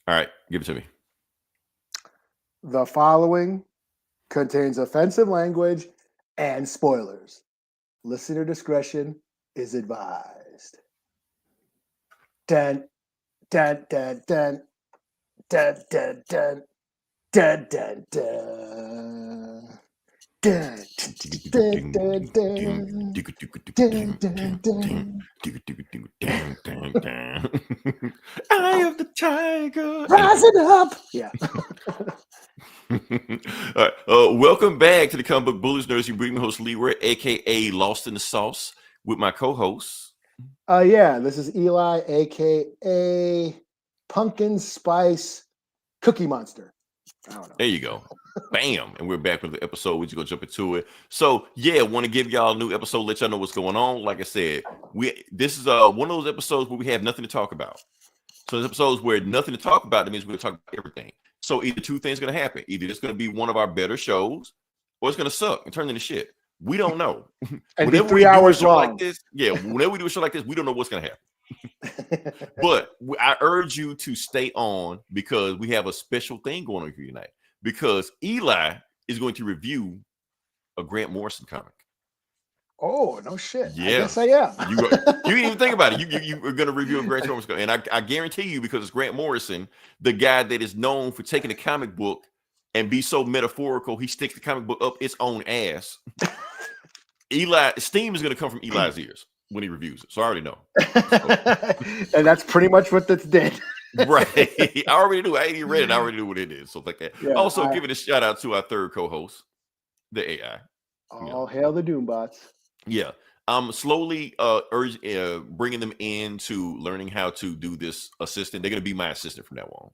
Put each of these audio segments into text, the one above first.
All right, give it to me. The following contains offensive language and spoilers. Listener discretion is advised. Dun, dun, dun, dun, dun, dun, dun, dun, dun, dun. Dun, dun, dun, dun, dun, dun, dun. Eye of the tiger. Rising up. Yeah. All right. Welcome back to the Comic Book Bullies Nerds. Your breeding host Leroy, aka Lost in the Sauce, with my co-hosts. Yeah, this is Eli, aka Pumpkin Spice Cookie Monster. I don't know. There you go. Bam. And we're back with the episode. We're just gonna jump into it. So yeah, want to give y'all a new episode, let y'all know what's going on. Like I said, this is one of those episodes where we have nothing to talk about. So there's episodes where nothing to talk about, that means we're gonna talk about everything. So either two things are gonna happen. Either it's gonna be one of our better shows, or it's gonna suck and turn into shit. We don't know. And be 3 hours long. Like this, whenever we do a show like this, we don't know what's gonna happen. But I urge you to stay on, because we have a special thing going on here tonight. Because Eli is going to review a Grant Morrison comic. Oh, no shit. Yeah. I guess I am. You didn't even think about it. You are going to review a Grant Morrison. And I guarantee you, because it's Grant Morrison, the guy that is known for taking a comic book and be so metaphorical, he sticks the comic book up its own ass. Steam is going to come from Eli's ears when he reviews it. So I already know. And that's pretty much what this did. Right. I already knew. I ain't even read it. I already knew what it is. So like that. Yeah, also, give it a shout out to our third co-host, the AI. All hail the Doombots. Yeah. I'm slowly bringing them into learning how to do this assistant. They're going to be my assistant from now on,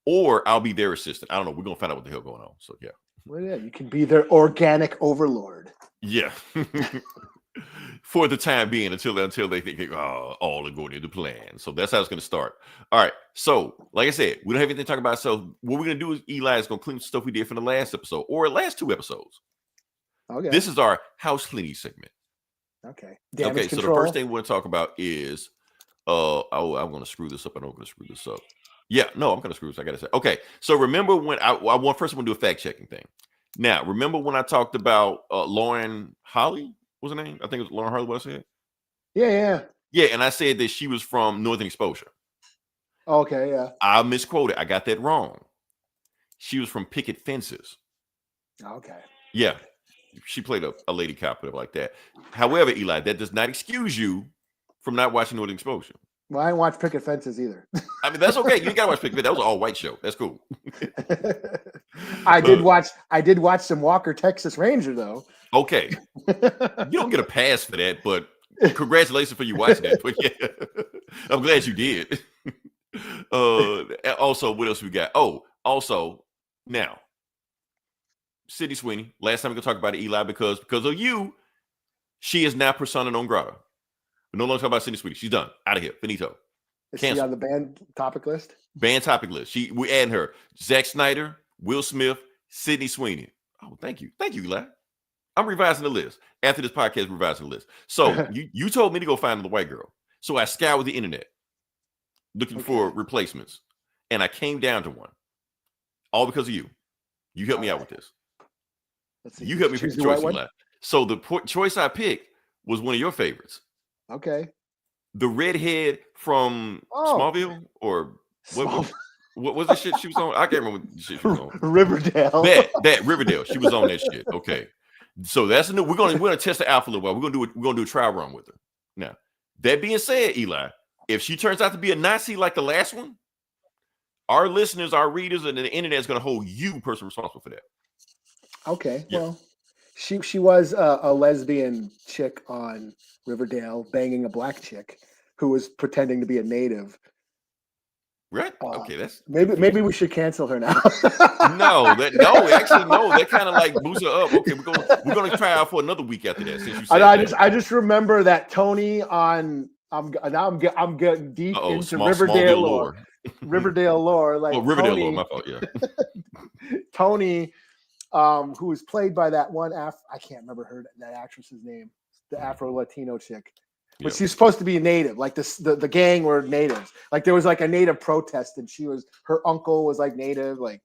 or I'll be their assistant. I don't know. We're going to find out what the hell going on. So yeah. Well, yeah, you can be their organic overlord. Yeah. For the time being, until they think all are going into plan. So that's how it's going to start. All right. So, like I said, we don't have anything to talk about. So what we're going to do is Eli is going to clean stuff we did from the last episode or last two episodes. Okay. This is our house cleaning segment. Okay. Damage control. So the first thing we're going to talk about is, I'm going to screw this up. I know I'm going to screw this up. Yeah, no, I'm going to screw this. I got to say. Okay. So remember when I want to do a fact checking thing. Now, remember when I talked about Lauren Holly? What's her name? I think it was Lauren Harley. What I said? Yeah. And I said that she was from Northern Exposure. Okay, yeah. I misquoted. I got that wrong. She was from Picket Fences. Okay. Yeah, she played a lady cop like that. However, Eli, that does not excuse you from not watching Northern Exposure. Well, I didn't watch Picket Fences either. I mean, that's okay. You got to watch Picket Fences. That was an all-white show. That's cool. I did watch some Walker Texas Ranger though. Okay. You don't get a pass for that, but congratulations for you watching that. But yeah, I'm glad you did. Also, what else we got? Oh, also, now, Sydney Sweeney. Last time we could talk about it, Eli, because of you, she is now persona non grata. We're no longer talking about Sydney Sweeney. She's done. Out of here. Finito. Is she on the banned topic list? Banned topic list. We adding her. Zack Snyder, Will Smith, Sydney Sweeney. Oh, thank you. Thank you, Eli. I'm revising the list. After this podcast, revising the list. So you told me to go find the white girl. So I scoured the internet looking for replacements. And I came down to one. All because of you. You helped me out with this. You helped me pick the choice you left. So the choice I picked was one of your favorites. Okay. The redhead from Smallville, or what was the shit she was on? I can't remember what shit she was on. Riverdale. That Riverdale. She was on that shit. Okay. So that's new. We're gonna test her out for a little while. We're gonna do a trial run with her. Now, that being said, Eli, if she turns out to be a Nazi like the last one, our listeners, our readers, and the internet is gonna hold you personally responsible for that. Okay. Yeah. Well, she was a lesbian chick on Riverdale banging a black chick who was pretending to be a native. Right. Okay, that's maybe we should cancel her now. No, that kind of like boosts her up. Okay, we're gonna try out for another week after that. Since you said I just remember that Tony on I'm getting deep into Riverdale lore. Riverdale lore, like Riverdale lore, my fault. Yeah. Tony, who was played by that one I can't remember that actress's name, the Afro Latino chick. But she's supposed to be a native, like the gang were natives. Like there was like a native protest, and her uncle was like native, like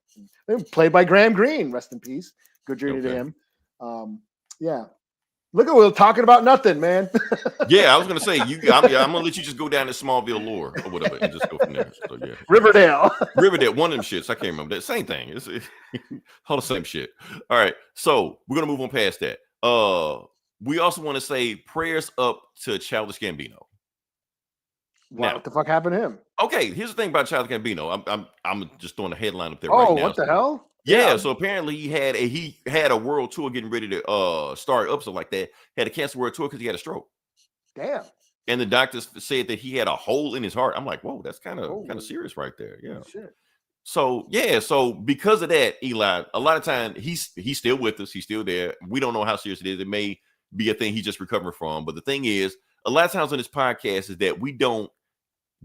played by Graham Greene, rest in peace. Good journey to him. Yeah. Look at we're talking about nothing, man. Yeah, I was gonna say I'm gonna let you just go down to Smallville lore or whatever and just go from there. So yeah, Riverdale, one of them shits. I can't remember that. Same thing. It's all the same shit. All right, so we're gonna move on past that. We also want to say prayers up to Childish Gambino. What the fuck happened to him? Okay, here's the thing about Childish Gambino. I'm just throwing a headline up there right now. What the hell? Yeah, so apparently he had a world tour getting ready to start up, something like that. Had to cancel world tour because he had a stroke. Damn. And the doctors said that he had a hole in his heart. I'm like, whoa, that's kind of serious right there. Yeah. Shit. So so because of that, Eli, a lot of time he's still with us. He's still there. We don't know how serious it is. It may be a thing he's just recovering from. But the thing is, a lot of times on this podcast is that we don't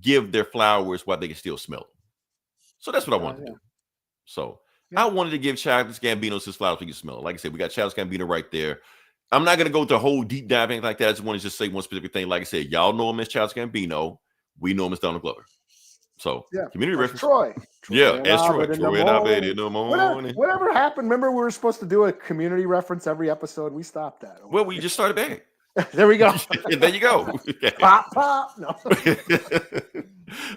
give their flowers while they can still smell them. So that's what I wanted to do. So I wanted to give Childish Gambino his flowers we can smell it. Like I said, we got Childish Gambino right there. I'm not going to go to a whole deep dive, anything like that. I just want to just say one specific thing. Like I said, y'all know him as Childish Gambino. We know him as Donald Glover. So, community reference. Troy. Yeah, as Troy. Troy and Abed in the morning. Whatever happened? Remember, we were supposed to do a community reference every episode. We stopped that. Well, we just started back. There we go. And there you go. Pop. No.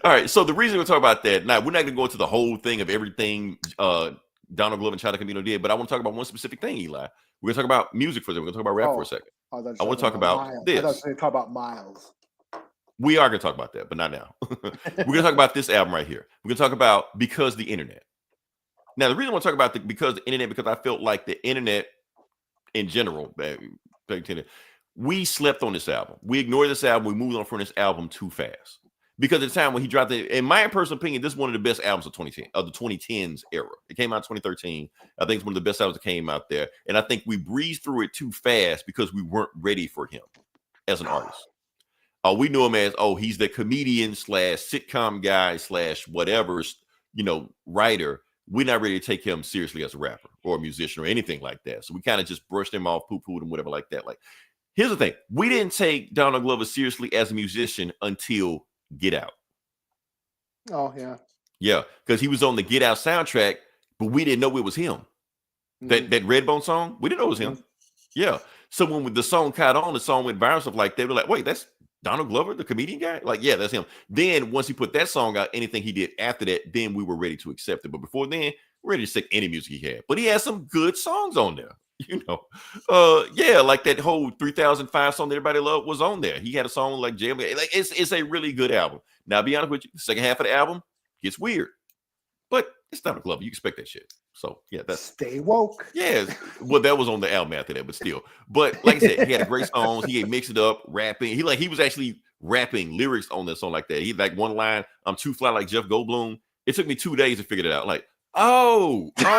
All right. So the reason we're talking about that, now we're not going to go into the whole thing of everything Donald Glover and Childish Gambino did, but I want to talk about one specific thing, Eli. We're going to talk about music for a second. We're going to talk about rap for a second. I want to talk about this. I thought you were going to talk about Miles. We are going to talk about that, but not now. We're going to talk about this album right here. We're going to talk about Because the Internet. Now, the reason I want to talk about Because the Internet, because I felt like the internet in general, we slept on this album. We ignored this album. We moved on from this album too fast. Because at the time when he dropped it, in my personal opinion, this is one of the best albums of 2010, of the 2010s era. It came out in 2013. I think it's one of the best albums that came out there. And I think we breezed through it too fast because we weren't ready for him as an artist. We knew him as, he's the comedian / sitcom guy / whatever, writer. We're not ready to take him seriously as a rapper or a musician or anything like that. So we kind of just brushed him off, poo-pooed him, whatever like that. Like, here's the thing. We didn't take Donald Glover seriously as a musician until Get Out. Oh, yeah. Yeah, because he was on the Get Out soundtrack, but we didn't know it was him. Mm-hmm. That Redbone song, we didn't know it was him. Mm-hmm. Yeah. So when the song caught on, the song went viral, stuff like that, we're like, wait, that's Donald Glover, the comedian guy? Like, yeah, that's him. Then once he put that song out, anything he did after that, then we were ready to accept it. But before then, we're ready to take any music he had. But he had some good songs on there. Like that whole 3005 song that everybody loved was on there. He had a song like Jam. Like it's a really good album. Now, I'll be honest with you, the second half of the album gets weird, but it's Donald Glover. You expect that shit. So yeah, that's stay woke. Yeah, well, that was on the album after that, but still. But like I said, he had great songs. He mixed it up, rapping. He was actually rapping lyrics on that song like that. He like one line, "I'm too fly like Jeff Goldblum." It took me 2 days to figure it out. Like, okay.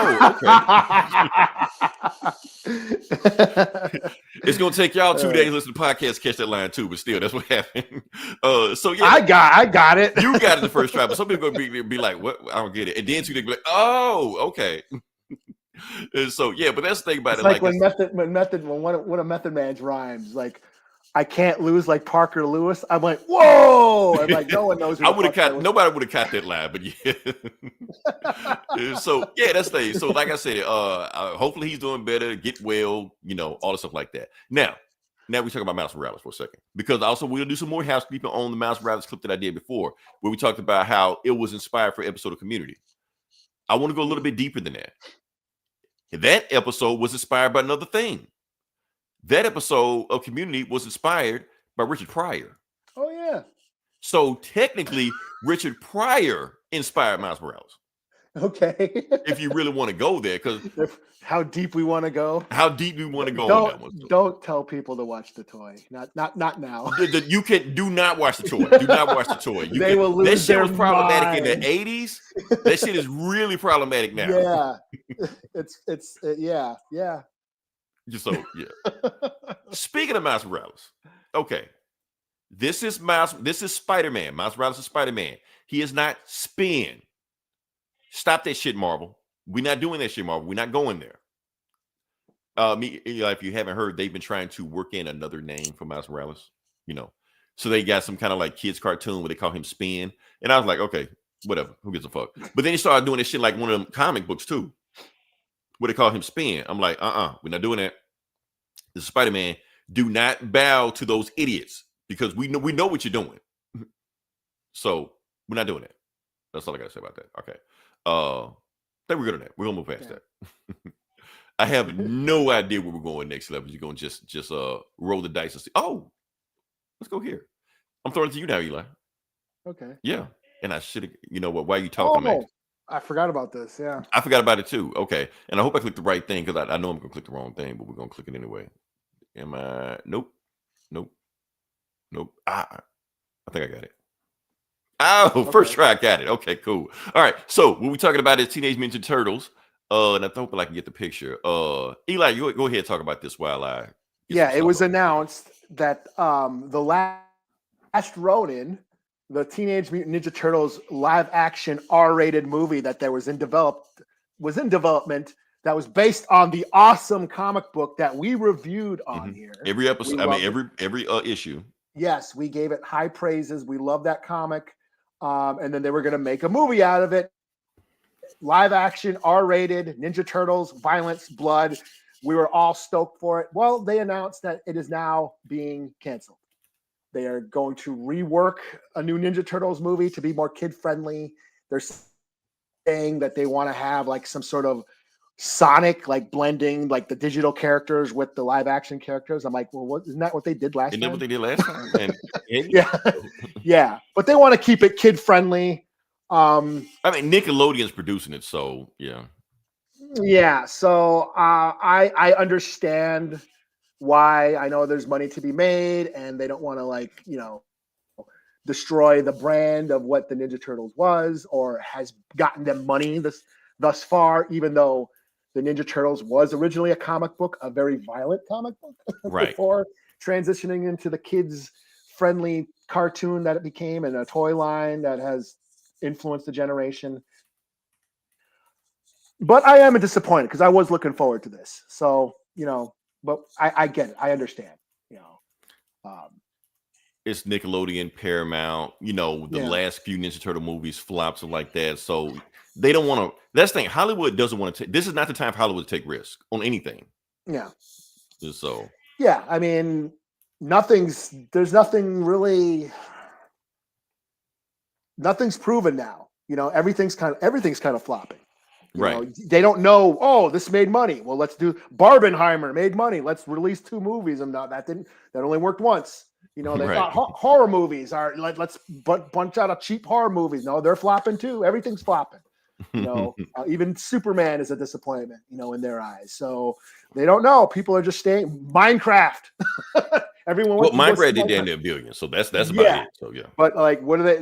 It's gonna take y'all 2 days to listen to the podcast to catch that line too, but still, that's what happened. So yeah, I got it. You got it the first try, but some people gonna be like, "What? I don't get it." And then 2 days be like, "Oh, okay." And so yeah, but that's the thing about it's it. Like when one of Method Man's rhymes, like, I can't lose like Parker Lewis. I'm like, whoa! And like, no one knows. Nobody would have caught that line, but yeah. So yeah, that's the thing. So like I said, hopefully he's doing better, get well, all the stuff like that. Now we talk about Miles Morales for a second, because also we'll do some more housekeeping on the Miles Morales clip that I did before, where we talked about how it was inspired for an episode of Community. I want to go a little bit deeper than that. That episode was inspired by another thing. That episode of Community was inspired by Richard Pryor. Oh, yeah. So technically, Richard Pryor inspired Miles Morales. Okay. If you really want to go there, because how deep we want to go. How deep we want to go on that one. Don't tell people to watch The Toy. Not now. You do not watch The Toy. Do not watch The Toy. They will lose. That shit was problematic in the 80s. That shit is really problematic now. Yeah. Yeah. So yeah. Speaking of Miles Morales, okay. This is Spider-Man. Miles Morales is Spider-Man. He is not Spin. Stop that shit, Marvel. We're not doing that shit, Marvel. We're not going there. If you haven't heard, they've been trying to work in another name for Miles Morales. So they got some kind of like kids cartoon where they call him Spin. And I was like, okay, whatever. Who gives a fuck? But then he started doing this shit like one of them comic books too, where they call him Spin. I'm like, we're not doing that. This is Spider-Man. Do not bow to those idiots because we know what you're doing. So we're not doing that. That's all I gotta say about that. Okay. Then we're good on that. We're gonna move past that. I have no idea where we're going next level. You're gonna just roll the dice and see. Oh, let's go here. I'm throwing it to you now, Eli. Okay. Yeah. And I should have, you know what? Why are you talking, Max? I forgot about this. Yeah. I forgot about it too. Okay. And I hope I clicked the right thing because I know I'm gonna click the wrong thing, but we're gonna click it anyway. Am I? Nope. I think I got it. Oh, okay. First try, I got it. Okay, cool. All right. So what we're talking about is Teenage Mutant Ninja Turtles. And I hope I can get the picture. Eli, you go ahead and talk about this while I. Yeah, it was announced that the Last Ronin, the Teenage Mutant Ninja Turtles live action R-rated movie that there was in development that was based on the awesome comic book that we reviewed on here. Every episode, every issue. Yes, we gave it high praises. We love that comic. And then they were going to make a movie out of it. Live action, R-rated, Ninja Turtles, violence, blood. We were all stoked for it. Well, they announced that it is now being canceled. They are going to rework a new Ninja Turtles movie to be more kid-friendly. They're saying that they want to have like some sort of Sonic, like blending like the digital characters with the live action characters. I'm like, well, isn't that what they did last time? Isn't that what they did last time? Yeah. But they want to keep it kid friendly. I mean, Nickelodeon's producing it, so yeah. Yeah. So I understand why. I know there's money to be made, and they don't want to destroy the brand of what the Ninja Turtles was or has gotten them money thus far, even though the Ninja Turtles was originally a comic book, a very violent comic book, right, before transitioning into the kids-friendly cartoon that it became and a toy line that has influenced the generation. But I am disappointed because I was looking forward to this. So, but I get it. I understand, it's Nickelodeon, Paramount, the last few Ninja Turtle movies flops and like that. So they don't want to. That's the thing. Hollywood doesn't want to take. This is not the time for Hollywood to take risks on anything. Yeah. So. Yeah, I mean, nothing's proven now. Everything's kind of flopping. Right. They don't know. Oh, this made money. Well, let's do. Barbenheimer made money. Let's release 2 movies. And that only worked once. They thought horror movies are let's bunch out a cheap horror movies. No, they're flopping too. Everything's flopping. Even Superman is a disappointment, in their eyes. So they don't know. People are just staying. Minecraft. Everyone. Well, Minecraft did damn near $1 billion, so that's about it. So yeah. But what are they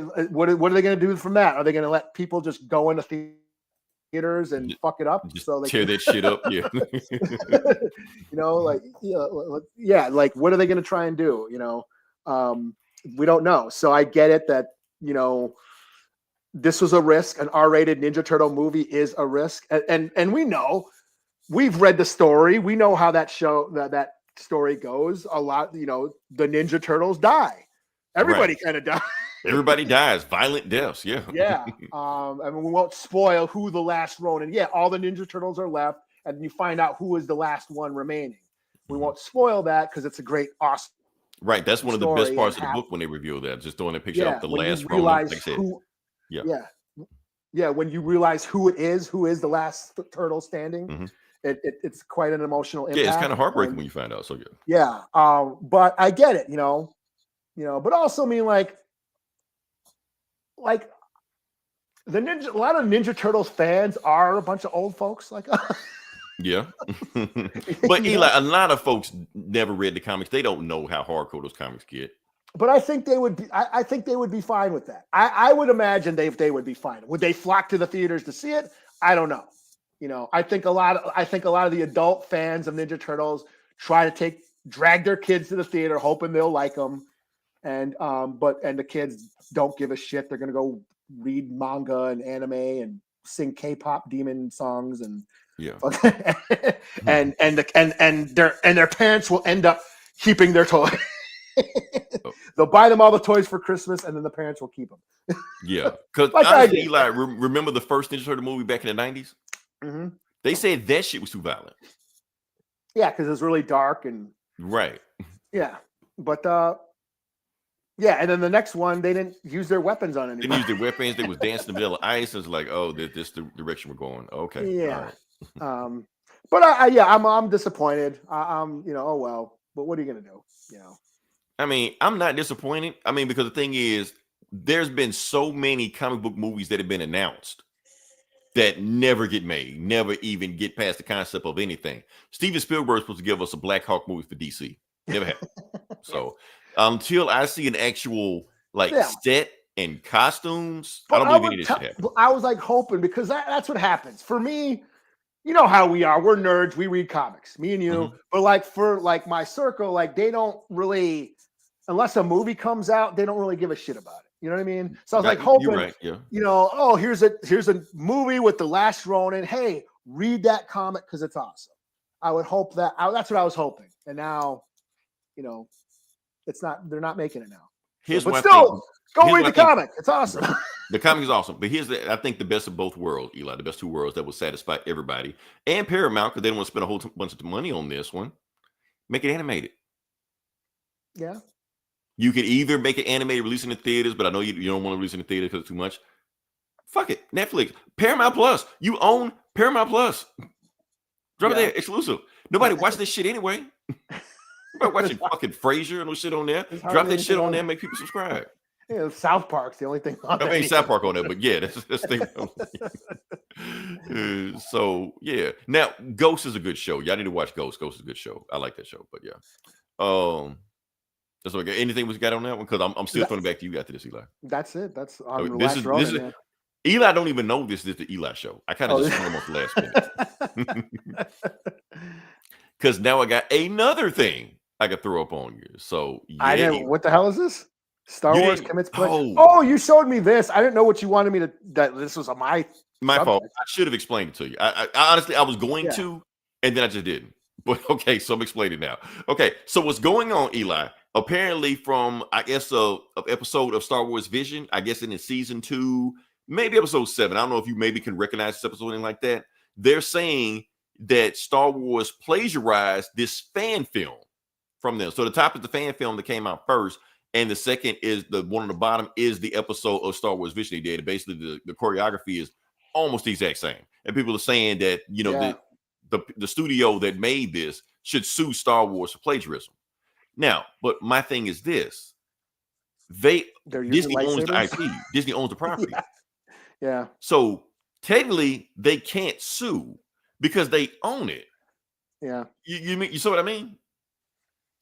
going to do from that? Are they going to let people just go into theaters and fuck it up? Just so they tear that shit up? Yeah. What are they going to try and do? We don't know. So I get it that this was a risk. An R-rated Ninja Turtle movie is a risk, and we know, we've read the story. We know how that story goes. A lot, the Ninja Turtles die. Everybody kind of dies. Everybody dies. Violent deaths. Yeah. Yeah. I mean, we won't spoil who the last Ronin. Yeah, all the Ninja Turtles are left, and you find out who is the last one remaining. We won't spoil that because it's a great, awesome. Right. That's one of the best parts of the book when they reveal that. Just throwing a picture of the last Ronin. Like I said. When you realize who is the last turtle standing, it's quite an emotional impact. Yeah, it's kind of heartbreaking when you find out. So good. Yeah. But I get it, but also like a lot of Ninja Turtles fans are a bunch of old folks like us. Yeah. But Eli, a lot of folks never read the comics. They don't know how hardcore those comics get. But I think they would be. I think they would be fine with that. I would imagine they would be fine. Would they flock to the theaters to see it? I don't know. I think a lot of the adult fans of Ninja Turtles try to drag their kids to the theater, hoping they'll like them, and the kids don't give a shit. They're gonna go read manga and anime and sing K-pop demon songs and and their parents will end up keeping their toy. They'll buy them all the toys for Christmas, and then the parents will keep them. Yeah, because Like I did. Eli, remember the first Ninja Turtle movie back in the 90s? Mm-hmm. They said that shit was too violent. Yeah, because it was really dark and right. Yeah, but yeah, and then the next one, they didn't use their weapons on anybody. They didn't use their weapons. They was dancing in the middle of ice. It's like, oh, this the direction we're going. Okay. Yeah. But I'm disappointed. I'm oh well. But what are you gonna do? I mean, I'm not disappointed. I mean, because the thing is, there's been so many comic book movies that have been announced that never get made, never even get past the concept of anything. Steven Spielberg's supposed to give us a Black Hawk movie for DC. Never happened. So until I see an actual set and costumes, but I don't believe any of this shit happen. I was like hoping, because that's what happens. For me, you know how we are. We're nerds. We read comics, me and you. Mm-hmm. But for my circle, they don't really, unless a movie comes out, they don't really give a shit about it. You know what I mean? So I was hoping, right, yeah. Oh, here's a movie with the Last Ronin. Hey, read that comic because it's awesome. I would hope that's what I was hoping. And now, it's not. They're not making it now. Go read the comic. It's awesome. The comic is awesome, but I think the best of both worlds, Eli. The best two worlds that will satisfy everybody and Paramount, because they don't want to spend a whole bunch of money on this one. Make it animated. Yeah. You could either make it animated, release in the theaters, but I know you don't want to release in the theater because it's too much. Fuck it. Netflix. Paramount Plus. You own Paramount Plus. Drop it there. Exclusive. Nobody watch this shit anyway. Nobody watching fucking Frasier and no shit on there. Drop that shit on there and make people subscribe. Yeah, South Park's the only thing on there. I mean, South Park on there, but yeah, that's the thing. So, yeah. Now, Ghost is a good show. Y'all need to watch Ghost. Ghost is a good show. I like that show, but yeah. That's what anything we got on that one? Because I'm still throwing it back to you after this, Eli. That's it. That's on Last Ronin. Eli don't even know this is the Eli show. I kind of just threw him off the last minute. Because now I got another thing I could throw up on you. So I didn't. What the hell is this? Star Wars commits pledge. Oh, you showed me this. I didn't know what you wanted me to. That this was my fault. I should have explained it to you. I honestly I was going to, and then I just didn't. But okay, so I'm explaining now. Okay, so what's going on, Eli? Apparently, from I guess a episode of Star Wars Vision, I guess in season 2, maybe episode 7. I don't know if you maybe can recognize this episode or anything like that. They're saying that Star Wars plagiarized this fan film from them. So the top is the fan film that came out first, and the second is the one on the bottom is the episode of Star Wars Vision they did. Basically, the choreography is almost the exact same, and people are saying that the studio that made this should sue Star Wars for plagiarism. Now, but my thing is this: Disney owns the IP. Disney owns the property. Yeah. So technically, they can't sue because they own it. Yeah. You see what I mean?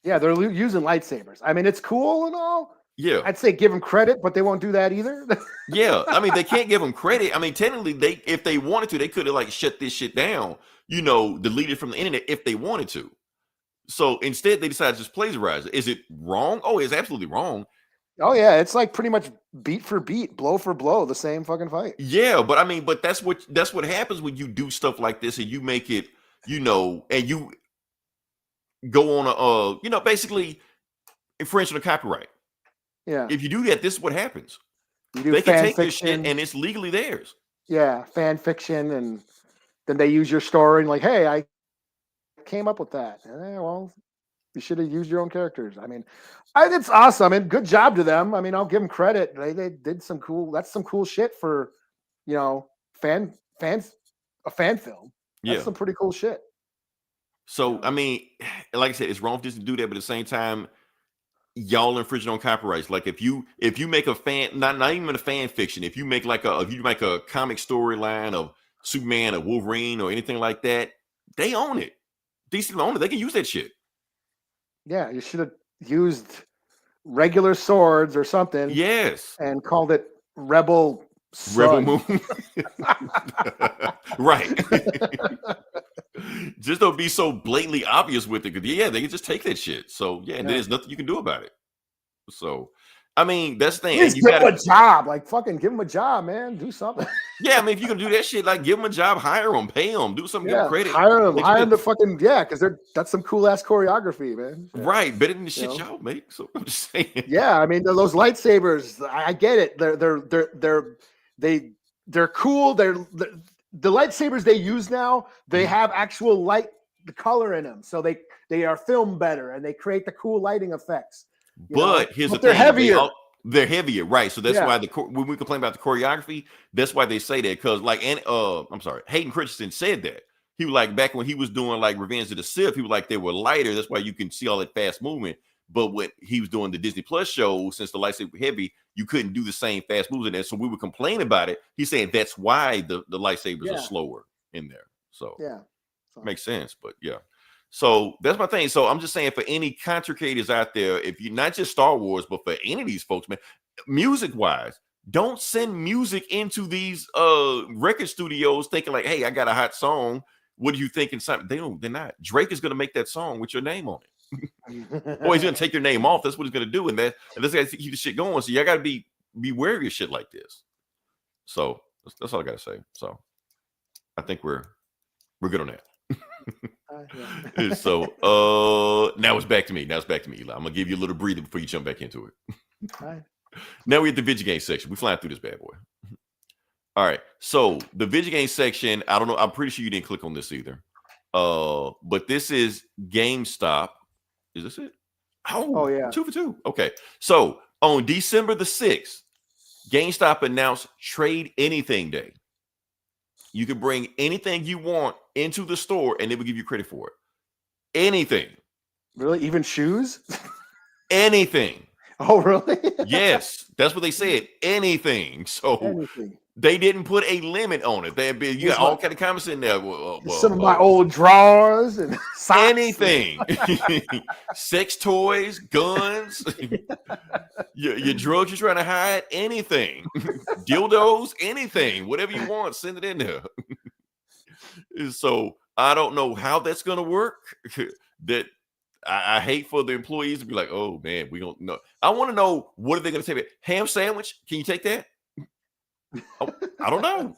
Yeah, they're using lightsabers. I mean, it's cool and all. Yeah. I'd say give them credit, but they won't do that either. Yeah. I mean, they can't give them credit. I mean, technically, if they wanted to, they could have shut this shit down, delete it from the internet if they wanted to. So instead, they decided to just plagiarize it. Is it wrong? Oh, it's absolutely wrong. Oh, yeah. It's pretty much beat for beat, blow for blow, the same fucking fight. Yeah, but I mean, that's what happens when you do stuff like this and you make it, and you go on basically infringe on the copyright. Yeah. If you do that, this is what happens. They can take this shit and it's legally theirs. Yeah, fan fiction, and then they use your story and hey, I came up with that. Well, you should have used your own characters. I mean, it's awesome. I mean, good job to them. I mean, I'll give them credit. They did some cool. That's some cool shit for, a fan film. That's some pretty cool shit. So I mean, like I said, it's wrong for Disney to do that, but at the same time, y'all infringing on copyrights. Like if you make a fan, not even a fan fiction, if you make a comic storyline of Superman or Wolverine or anything like that, they own it. DC own it. They can use that shit. Yeah, you should have used regular swords or something. Yes. And called it Rebel Moon. Right. Just don't be so blatantly obvious with it. Because they can just take that shit. So yeah, and there's nothing you can do about it. So I mean, that's the thing. Please And you give got him a job. Like, fucking give him a job, man. Do something. yeah. I mean, if you can do that shit, like give them a job, hire them, pay them, do something, give them Yeah, credit. hire him. Make Hire him it- to fucking because that's some cool ass choreography, man. Yeah. right, better than the shit You know? y'all make. So I'm just saying. Yeah, I mean those lightsabers. I get it. They're cool. The lightsabers they use now. They have actual light, the color in them, so they are filmed better and they create the cool lighting effects. But here's the they're thing: heavier. they're heavier, right? So that's Yeah. why when we complain about the choreography, that's why they say that. Because I'm sorry, Hayden Christensen said that he was like back when he was doing like Revenge of the Sith, he was like they were lighter. That's why you can see all that fast movement. But when he was doing the Disney Plus show, since the lightsaber were heavy, you couldn't do the same fast moves in there. So we would complain about it. He's saying that's why the lightsabers are slower in there. So yeah, makes sense. But yeah. So that's my thing. So I'm just saying for any contricators out there, if you're not just Star Wars, but for any of these folks, man, music wise, don't send music into these record studios thinking like, hey, I got a hot song. What do you think? Inside? They're not. Drake is gonna make that song with your name on it. Or he's gonna take your name off. That's what he's gonna do, and that's gotta keep the shit going. So y'all gotta be wary of shit like this. So that's all I gotta say. So I think we're good on that. yeah. So now it's back to me. Eli. I'm gonna give you a little breather before you jump back into it. Right. Now we're at the video game section. We're flying through this bad boy. All right. So the video game section, I don't know. I'm pretty sure you didn't click on this either. But this is GameStop. Is this it? Oh yeah. 2 for 2. Okay. So on December the 6th, GameStop announced Trade Anything Day. You can bring anything you want into the store and they will give you credit for it. Anything. Really? Even shoes? Anything. Oh, really? Yes. That's what they said. Anything. So Anything. they didn't put a limit on it. You got all kind of comments in there. Some of my old drawers and socks. Anything. Sex toys, guns, your drugs you're trying to hide, anything. Dildos, anything. Whatever you want, send it in there. So I don't know how that's going to work. That I hate for the employees to be like, oh, man, we don't know. I want to know, what are they going to take? Ham sandwich? Can you take that? Oh, I don't know.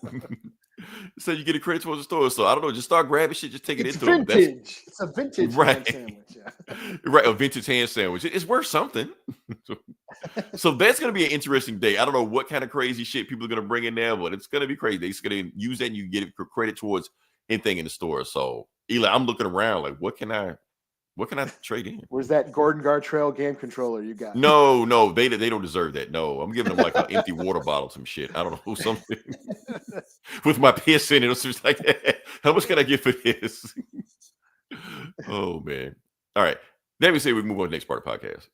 So you get a credit towards the store. So I don't know. Just start grabbing shit. Just take it into vintage. Them. It's a vintage right. ham sandwich. Yeah. Right. A vintage ham sandwich. It's worth something. So that's going to be an interesting day. I don't know what kind of crazy shit people are going to bring in there, but it's going to be crazy. They're going to use that and you get credit towards anything in the store. So Eli, I'm looking around like, what can I trade in? Where's that Gordon Gartrell game controller you got? No, they don't deserve that. No, I'm giving them like an empty water bottle, some shit. I don't know, something with my piss in it or something like that. How much can I get for this? Oh man! All right, let me say we move on to the next part of the podcast.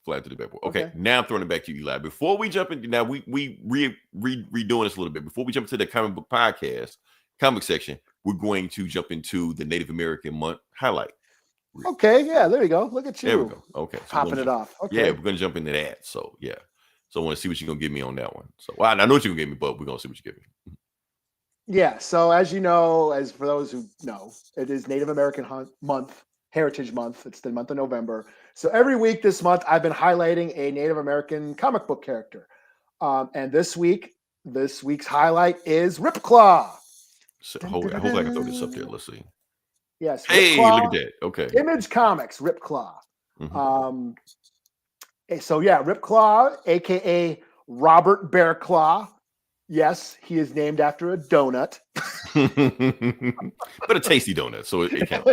Fly to the bad boy. Okay, now I'm throwing it back to you, Eli. Before we jump into now, we redoing this a little bit. Before we jump into the comic book podcast, comic section, we're going to jump into the Native American month highlight. Okay, yeah, there you go. Look at you. There we go. Okay. So popping it off. Okay. Yeah, we're going to jump into that. So, yeah. So, I want to see what you're going to give me on that one. So, well, I know what you're going to give me, but we're going to see what you give me. Yeah. So, as you know, as for those who know, it is Native American month, Heritage Month. It's the month of November. So, every week this month, I've been highlighting a Native American comic book character. And this week's highlight is Ripclaw. So, hold on. I hope I can throw this up there. Let's see. Yes. Hey, Ripclaw, look at that. Okay. Image Comics, Ripclaw. Mm-hmm. So yeah, Ripclaw, aka Robert Bearclaw. Yes, he is named after a donut. But a tasty donut, so it counts.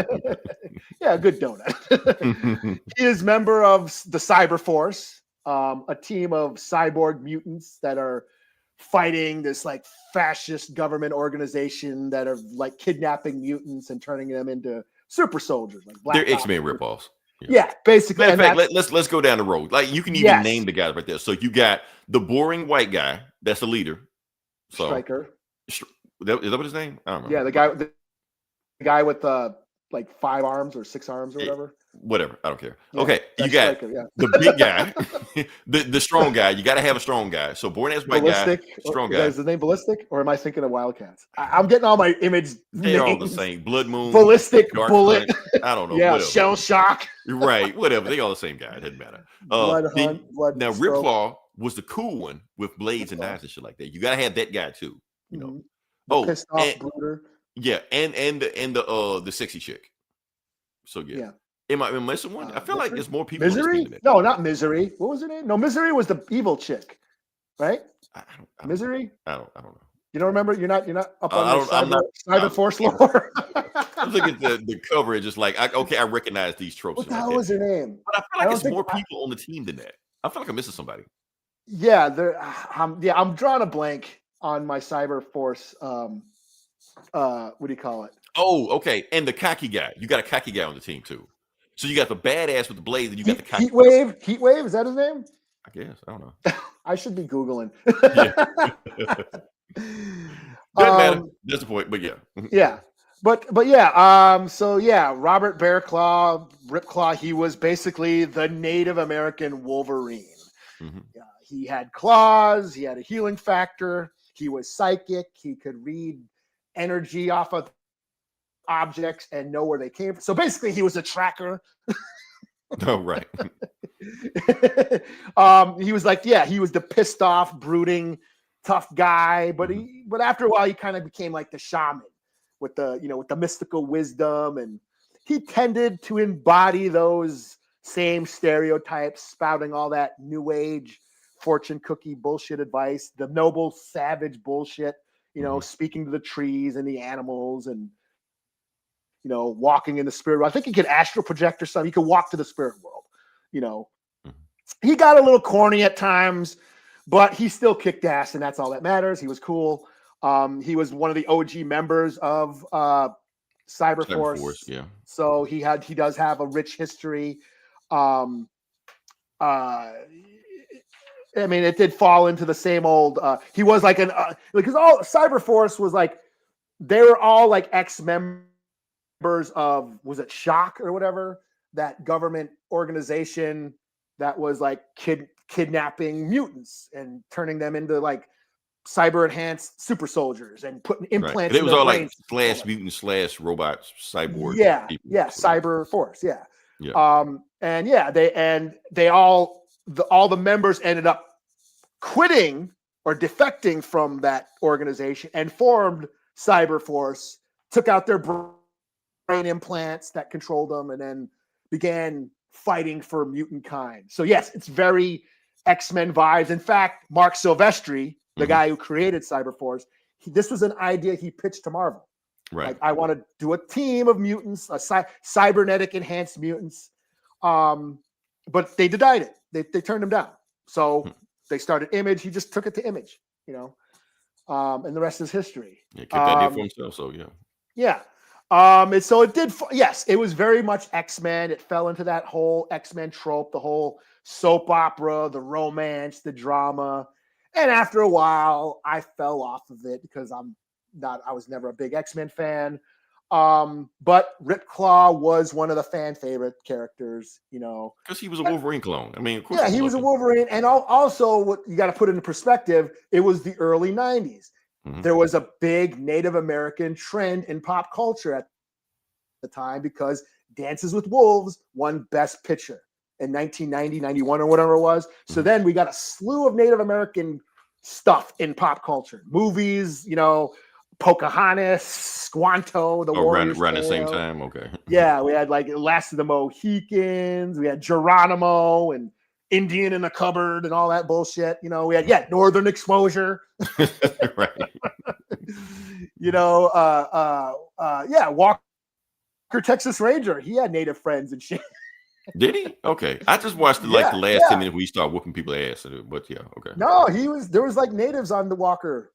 Yeah, a good donut. He is member of the Cyber Force, a team of cyborg mutants that are fighting this like fascist government organization that are like kidnapping mutants and turning them into super soldiers. Like They're X-Men ripoffs. Yeah, basically. Matter of fact, let's go down the road. Like you can even name the guys right there. So you got the boring white guy that's the leader. So Stryker. Is that what his name? I don't remember. Yeah, the guy with like 5 arms or 6 arms or whatever. whatever. I don't care. Yeah, Okay, you Jack got Striker, yeah. the big guy, the strong guy. You got to have a strong guy. So born as white guy, Ballistic. strong Is that guy. his name Ballistic? Or am I thinking of Wildcats? I'm getting all my image They're all the names. same. Blood Moon, Ballistic, Dark Bullet. Hunt. I don't know. Yeah, Whatever. Shell Shock. Right. Whatever. They all the same guy. It doesn't matter. Blood Hunt. Blood Now Stroke. Ripclaw was the cool one with blades and knives and shit like that. You got to have that guy too. You know. The pissed off brooder. Yeah, and the sexy chick. So yeah. Am I missing one? I feel like there's more people. Misery? No, not Misery. What was her name? No, Misery was the evil chick, right? I don't Misery? I don't know. You don't remember? You're not up on the Cyber Force lore. I was looking at the cover and just like, I recognize these tropes. What the hell was her name? But I feel like it's more people on the team than that. I feel like I'm missing somebody. Yeah, I'm drawing a blank on my Cyber Force. What do you call it? Oh, okay. And the cocky guy. You got a cocky guy on the team too. So you got the badass with the blades, and you got the cocky. Heatwave, is that his name? I guess. I don't know. I should be Googling. Doesn't matter. That's the point, but yeah. Yeah. But yeah, so yeah, Robert Ripclaw, he was basically the Native American Wolverine. He had claws, he had a healing factor, he was psychic, he could read energy off of objects and know where they came from. So basically he was a tracker. Oh, right. He was like, he was the pissed off, brooding, tough guy, but after a while he kind of became like the shaman with the mystical wisdom, and he tended to embody those same stereotypes, spouting all that new age fortune cookie bullshit advice, the noble savage bullshit, speaking to the trees and the animals, and walking in the spirit world. I think he could astral project or something. He could walk to the spirit world. He got a little corny at times, but he still kicked ass, and that's all that matters. He was cool. He was one of the OG members of Cyber Force. Yeah. So he does have a rich history. I mean, it did fall into the same old. He was like because all Cyber Force was like, they were all like ex-members of, was it Shock or whatever, that government organization that was like kidnapping mutants and turning them into like cyber enhanced super soldiers and putting implants. Right. It was all like / mutant / robots, cyborg. Yeah, people. Yeah, Cyber Force. Yeah. Yeah. They all the members ended up quitting or defecting from that organization and formed Cyber Force, took out their brain implants that controlled them, and then began fighting for mutant kind. So yes, it's very X-Men vibes. In fact, Mark Silvestri, the guy who created Cyber Force, this was an idea he pitched to Marvel. Right. Like, I want to do a team of mutants, cybernetic enhanced mutants. But they denied it. They turned him down. So they started Image. He just took it to Image, and the rest is history. Yeah, kept that idea for himself. So yeah. Yeah. And so it did. Yes, it was very much X-Men. It fell into that whole X-Men trope, the whole soap opera, the romance, the drama. And after a while, I fell off of it because I was never a big X-Men fan. But Ripclaw was one of the fan favorite characters, because he was a Wolverine clone. I mean, of course. Yeah, he was a Wolverine. And also, what you got to put into perspective, it was the early 90s. There was a big Native American trend in pop culture at the time because Dances with Wolves won Best Picture in 1990, 91, or whatever it was. So then we got a slew of Native American stuff in pop culture. Movies, Pocahontas, Squanto, the Warriors. Around the same time, okay. Yeah, we had like Last of the Mohicans, we had Geronimo and Indian in the Cupboard and all that bullshit. We had Northern Exposure. Right. Walker Texas Ranger. He had Native friends and shit. Did he? Okay. I just watched the last 10 minutes where he started whooping people's ass. But yeah, okay. No, there was like natives on Walker.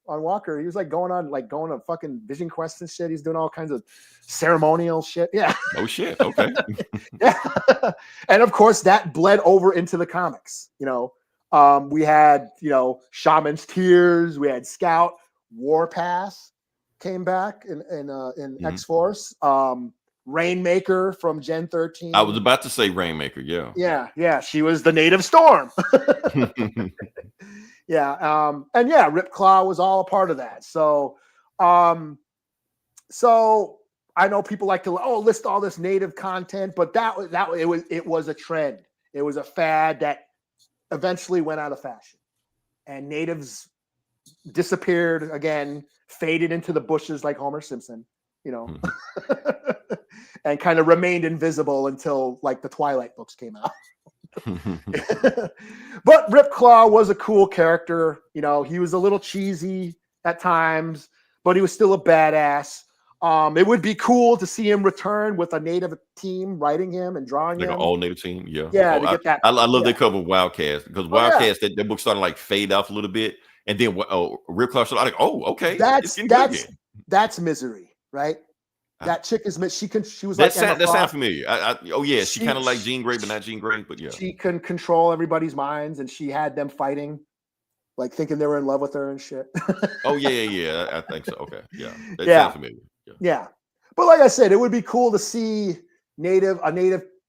He was like going on fucking Vision Quest and shit. He's doing all kinds of ceremonial shit. Yeah. Oh shit. Okay. Yeah. And of course that bled over into the comics. We had, Shaman's Tears, we had Scout, Warpath came back in X-Force. Rainmaker from Gen 13. I was about to say Rainmaker. Yeah. Yeah. She was the native storm. Yeah. And yeah, Ripclaw was all a part of that. So I know people like to list all this native content, but it was a trend. It was a fad that eventually went out of fashion, and natives disappeared again, faded into the bushes like Homer Simpson, and kind of remained invisible until like the Twilight books came out. But Ripclaw was a cool character. He was a little cheesy at times, but he was still a badass. It would be cool to see him return with a native team writing him and drawing like him. An all native team. Yeah. Yeah. To get that. I love their cover of Wildcats, because Wildcats, that book started like fade off a little bit. And then Ripclaw started like, okay. That's Misery, right? That chick is she was that like that sounds familiar. She kind of like Jean Grey, but not Jean Grey. But yeah, she can control everybody's minds, and she had them fighting, like thinking they were in love with her and shit. yeah. I think so. Okay, yeah, that sounds familiar. Yeah, but like I said, it would be cool to see a native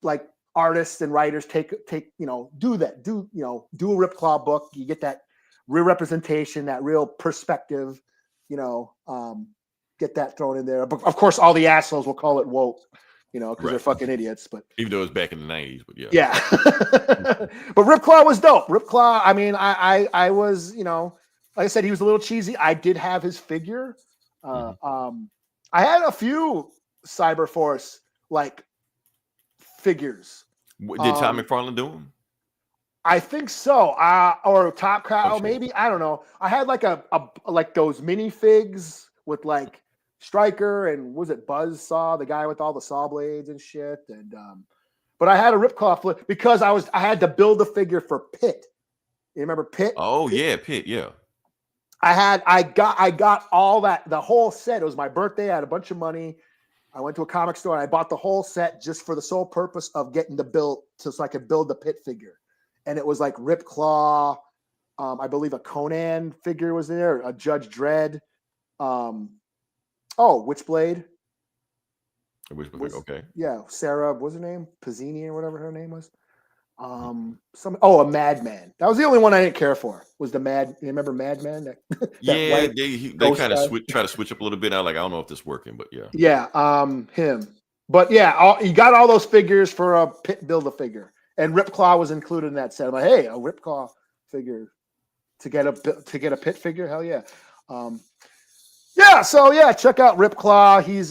like artists and writers do a Ripclaw book. You get that real representation, that real perspective. Get that thrown in there. But of course, all the assholes will call it woke, because they're fucking idiots. But even though it's back in the 90s, but yeah. But Ripclaw was dope. Ripclaw, I mean, I was, like I said, he was a little cheesy. I did have his figure. I had a few Cyberforce like figures. Did Tom McFarlane do them? I think so. Or Top Cow, maybe. I don't know. I had like like those minifigs with like Stryker and was it Buzzsaw, the guy with all the saw blades and shit. And but I had a Ripclaw flip because I had to build a figure for Pitt. You remember Pitt? Oh yeah, Pitt. Yeah. I got all that, the whole set. It was my birthday. I had a bunch of money. I went to a comic store and I bought the whole set just for the sole purpose of getting the build so I could build the Pitt figure. And it was like Ripclaw. I believe a Conan figure was there, a Judge Dredd. Witchblade. Okay. Yeah, Sarah, what was her name? Pizzini or whatever her name was. A Madman. That was the only one I didn't care for. Was the You remember Madman? They kind of try to switch up a little bit. I don't know if this is working, but yeah. Yeah, him. But yeah, you got all those figures for a build a figure, and Ripclaw was included in that set. I'm like, hey, a Ripclaw figure to get a Pit figure. Hell yeah. Check out Ripclaw. He's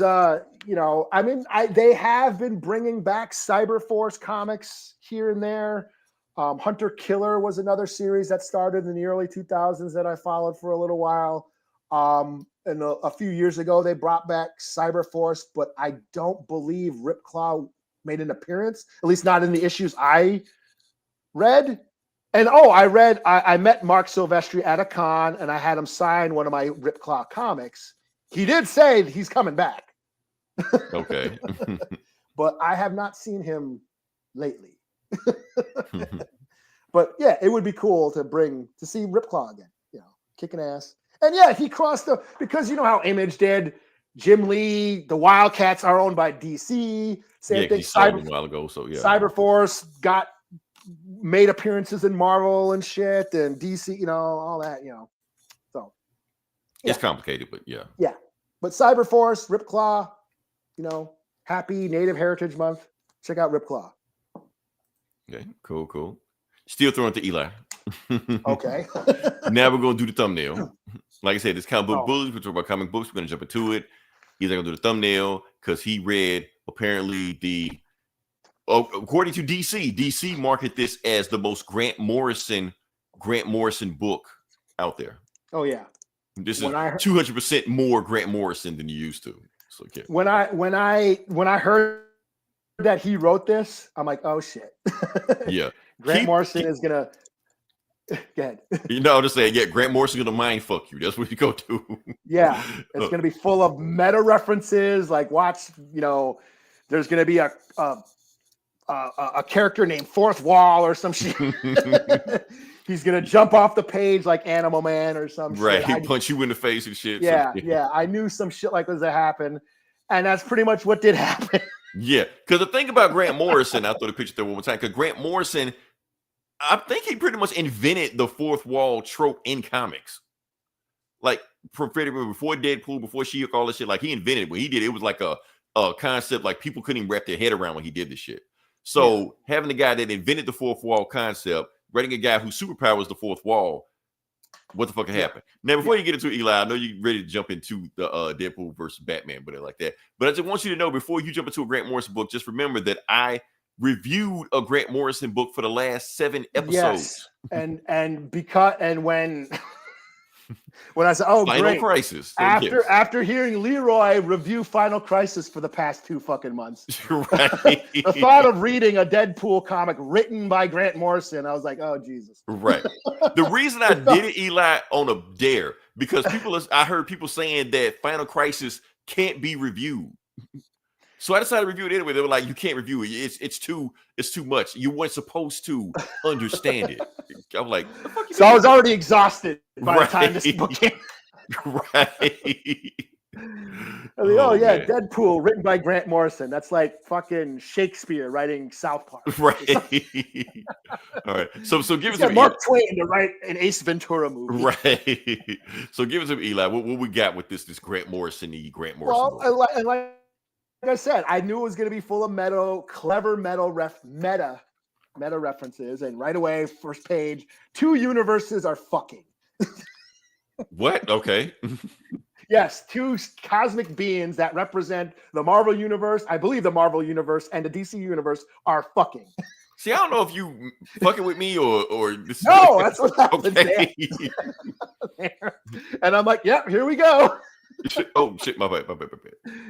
they have been bringing back Cyberforce comics here and there. Hunter Killer was another series that started in the early 2000s that I followed for a little while. And a few years ago, they brought back Cyberforce, but I don't believe Ripclaw made an appearance, at least not in the issues I read. And I met Mark Silvestri at a con, and I had him sign one of my Ripclaw comics. He did say he's coming back. Okay. But I have not seen him lately. But yeah, it would be cool to see Ripclaw again, kicking ass. And yeah, he crossed because you know how Image did. Jim Lee, the Wildcats are owned by DC. Same thing. A while ago, so yeah. Cyberforce made appearances in Marvel and shit, and DC, all that, So yeah. It's complicated, but yeah. Yeah. But Cyberforce, Ripclaw, happy Native Heritage Month. Check out Ripclaw. Okay, cool. Still throwing to Eli. Okay. Now we're going to do the thumbnail. Like I said, this comic book bullies. We're talking about comic books. We're going to jump into it. He's going to do the thumbnail because he read apparently according to DC marketed this as the most Grant Morrison book out there. Oh yeah. This is 200% more Grant Morrison than you used to. So yeah. When I heard that he wrote this, I'm like, oh shit. Yeah. Grant Morrison is gonna go ahead. I'm just saying, Grant Morrison's gonna mind fuck you. That's what you go to. Yeah, it's gonna be full of meta references. Like, watch, there's gonna be a character named Fourth Wall or some shit. He's gonna jump off the page like Animal Man or some right. shit. He punch you in the face and shit. Yeah. I knew some shit like this would happen, and that's pretty much what did happen. Yeah, because the thing about Grant Morrison, I'll throw the picture there one more time. Because Grant Morrison, I think he pretty much invented the fourth wall trope in comics. Like before Deadpool, before She-Hulk, all this shit. Like he invented it. When he did it, was like a concept like people couldn't even wrap their head around when he did this shit. So having the guy that invented the fourth wall concept, writing a guy whose superpower is the fourth wall, what the fuck happened? Now, before you get into Eli, I know you're ready to jump into the Deadpool versus Batman, but like that. But I just want you to know before you jump into a Grant Morrison book, just remember that I reviewed a Grant Morrison book for the last 7 episodes. Yes. And when I said, "Oh, Final great!" Crisis. So after hearing Leroy review Final Crisis for the past 2 fucking months, right. The thought of reading a Deadpool comic written by Grant Morrison, I was like, "Oh Jesus!" Right. The reason I did it, Eli, on a dare, because I heard people saying that Final Crisis can't be reviewed. So I decided to review it anyway. They were like, "You can't review it. It's too much. You weren't supposed to understand it." I'm like, the fuck you so I was already exhausted by the time this book came. Right. Oh yeah, man. Deadpool, written by Grant Morrison. That's like fucking Shakespeare writing South Park. Right. All right. So give us Mark Twain to write an Ace Ventura movie. Right. So give us some Eli. What we got with this Grant Morrison? Well, and like I said, I knew it was going to be full of clever meta references, and right away, first page, 2 universes are fucking. What? Okay. Yes, 2 cosmic beings that represent the Marvel Universe. I believe the Marvel Universe and the DC Universe are fucking. See, I don't know if you fucking with me or this. No, that's what happened. Okay. And I'm like, yep, here we go. Oh shit, my bad.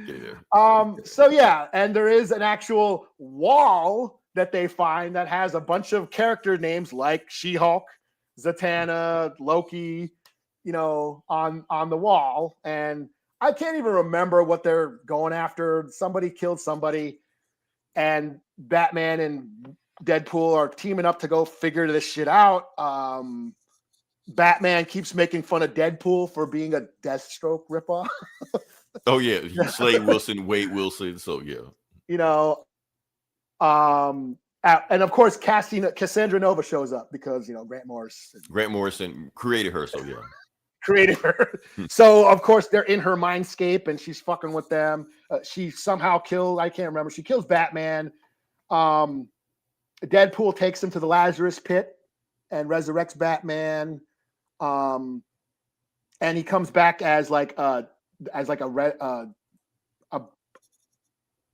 Yeah. So yeah, and there is an actual wall that they find that has a bunch of character names like She-Hulk, Zatanna, Loki, on the wall. And I can't even remember what they're going after. Somebody killed somebody, and Batman and Deadpool are teaming up to go figure this shit out. Batman keeps making fun of Deadpool for being a Deathstroke ripoff. Oh yeah, Slade Wilson, Wade Wilson. So yeah, and of course, Cassandra Nova shows up because Grant Morrison created her. So yeah, created her. So of course they're in her mindscape and she's fucking with them. She somehow kills. I can't remember. She kills Batman. Deadpool takes him to the Lazarus Pit and resurrects Batman. And he comes back as like a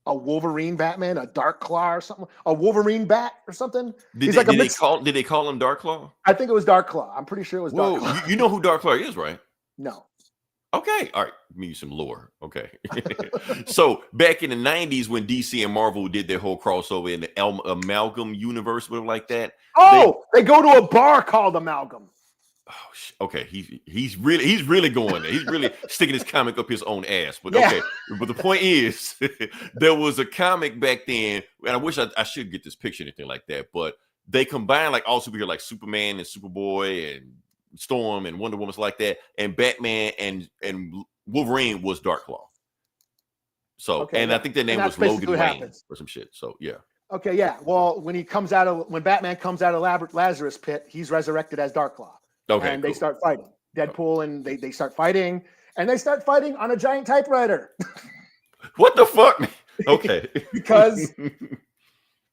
Wolverine Batman, a Dark Claw or something, a Wolverine Bat or something. Did they call him Dark Claw? I think it was Dark Claw. I'm pretty sure it was Dark Claw. You know who Dark Claw is, right? No. Okay. All right. Give me some lore. Okay. So back in the 90s when DC and Marvel did their whole crossover in the Amalgam universe, whatever like that. Oh, they go to a bar called Amalgam. Oh, okay. He's really going there. He's really sticking his comic up his own ass. But okay. But the point is, there was a comic back then, and I wish I should get this picture or anything like that. But they combined like all superheroes, like Superman and Superboy and Storm and Wonder Woman's like that, and Batman and Wolverine was Darkclaw. So, and I think their name was Logan Wayne or some shit. So, yeah. Okay, yeah. Well, when Batman comes out of Lazarus Pit, he's resurrected as Darkclaw. Okay, and they start fighting. Deadpool and they start fighting, and they start fighting on a giant typewriter. What the fuck? Okay, because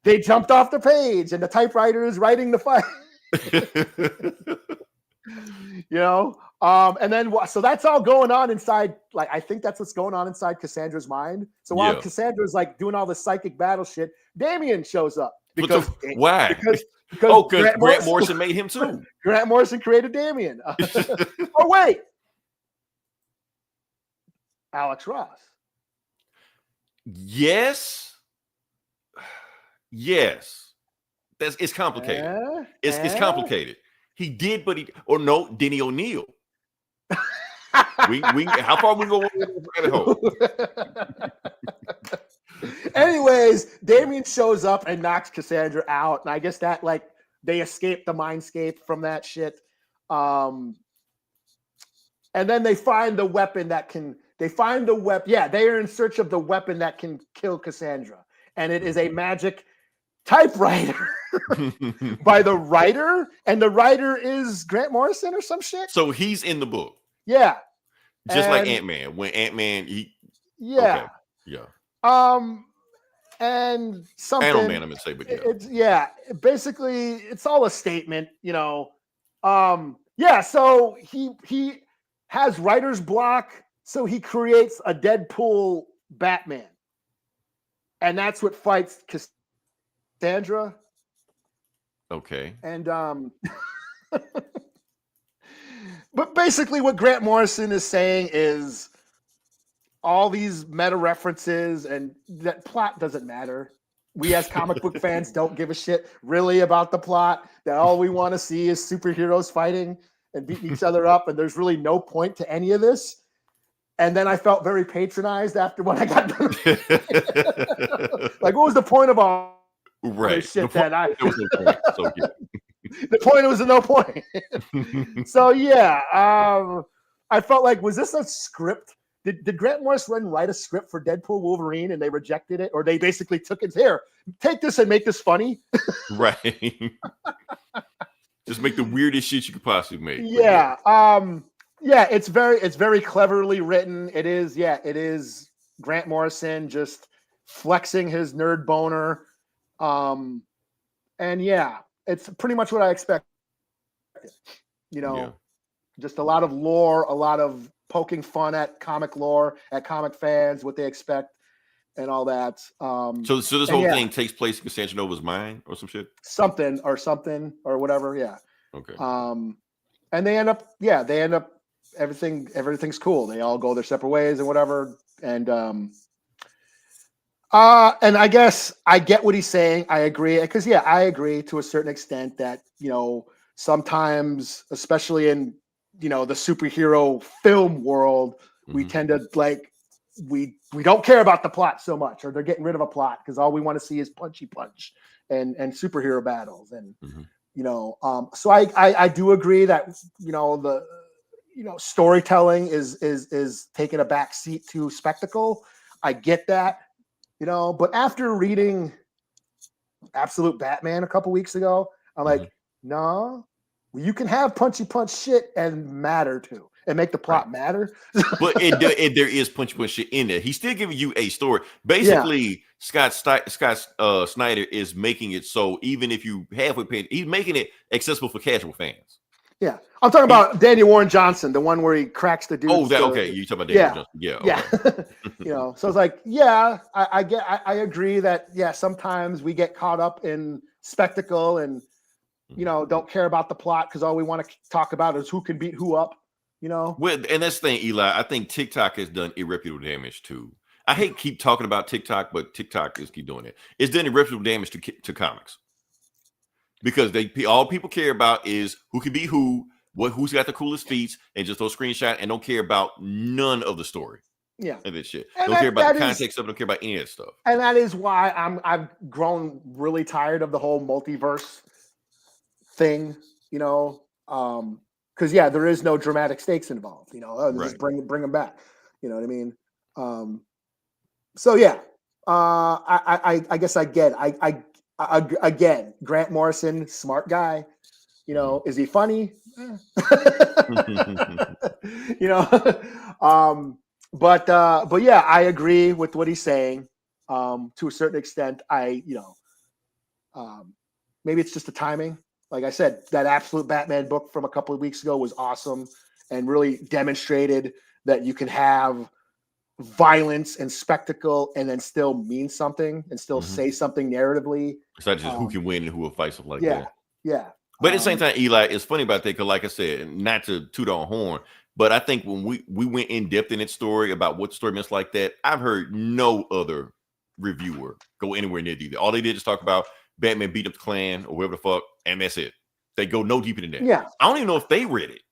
they jumped off the page, and the typewriter is writing the fight. And then so that's all going on inside. Like I think that's what's going on inside Cassandra's mind. So while Cassandra's like doing all this psychic battle shit, Damian shows up because why? Because Grant Morrison made him too. Grant Morrison created Damian. Oh wait, Alex Ross. Yes. It's complicated. It's complicated. He did, but Denny O'Neil. we how far we go rabbit hole? Anyways, Damian shows up and knocks Cassandra out, and I guess that like they escape the mindscape from that shit. And then they find the weapon that can They find the weapon. Yeah, they are in search of the weapon that can kill Cassandra. And it is a magic typewriter by the writer. And the writer is Grant Morrison or some shit. So he's in the book. Yeah. Just like Ant-Man. When Ant-Man, yeah. Okay. Yeah. And something. Ant-Man, I'm gonna say, but basically, it's all a statement, So he has writer's block, so he creates a Deadpool Batman, and that's what fights Cassandra. Okay. And but basically, what Grant Morrison is saying is all these meta references and that plot doesn't matter. We as comic book fans don't give a shit really about the plot. That all we want to see is superheroes fighting and beating each other up, and there's really no point to any of this. And then I felt very patronized after when I got done. Like, what was the point of all this shit that I? There was no point. So yeah. The point was no point. So yeah, I felt like, was this a script? Did Grant Morrison write a script for Deadpool Wolverine and they rejected it, or they basically took it here? Take this and make this funny. Right. Just make the weirdest shit you could possibly make. Yeah. It's very cleverly written. It is Grant Morrison just flexing his nerd boner. And yeah, it's pretty much what I expected. Just a lot of lore, a lot of poking fun at comic lore, at comic fans, what they expect, and all that. So this whole thing takes place in Cassandra Nova's mind, or some shit, something or whatever. Yeah. Okay. And they end up. Everything's cool. They all go their separate ways and whatever. And I guess I get what he's saying. I agree, because I agree to a certain extent that sometimes, especially in the superhero film world, we tend to we don't care about the plot so much, or they're getting rid of a plot because all we want to see is punchy punch and superhero battles. And so I do agree that the storytelling is taking a back seat to spectacle. I get that, but after reading Absolute Batman a couple weeks ago, I'm like, no. You can have punchy punch shit and matter too, and make the plot matter. But there is punchy punch shit in there. He's still giving you a story. Basically, Scott Snyder is making it so even if you halfway paid, he's making it accessible for casual fans. Yeah, I'm talking about Daniel Warren Johnson, the one where he cracks the dude. Oh, okay. You talking about Daniel Johnson? Yeah. Okay. So it's like, I agree that sometimes we get caught up in spectacle and don't care about the plot because all we want to talk about is who can beat who up. Well, and that's the thing, Eli. I think TikTok has done irreparable damage too. I hate keep talking about TikTok, but TikTok is keep doing it. It's done irreparable damage to comics because all people care about is who can beat who's got the coolest feats, and just those screenshots, and don't care about none of the story. Yeah, and that shit. Don't care about the context of it. Don't care about any of that stuff. And that is why I've grown really tired of the whole multiverse thing. Because there is no dramatic stakes involved. Just bring them back. You know what I mean? So yeah, I guess I get. I again, Grant Morrison, smart guy. Is he funny? But yeah, I agree with what he's saying. To a certain extent, maybe it's just the timing. Like I said, that Absolute Batman book from a couple of weeks ago was awesome and really demonstrated that you can have violence and spectacle and then still mean something and still say something narratively. It's not just who can win and who will fight, something like that. Yeah. But at the same time, Eli, it's funny about that because, like I said, not to toot our horn, but I think when we went in depth in its story about what the story meant like that, I've heard no other reviewer go anywhere near deep. All they did is talk about Batman beat up the Klan or whatever the fuck, and that's it. They go no deeper than that. Yeah. I don't even know if they read it.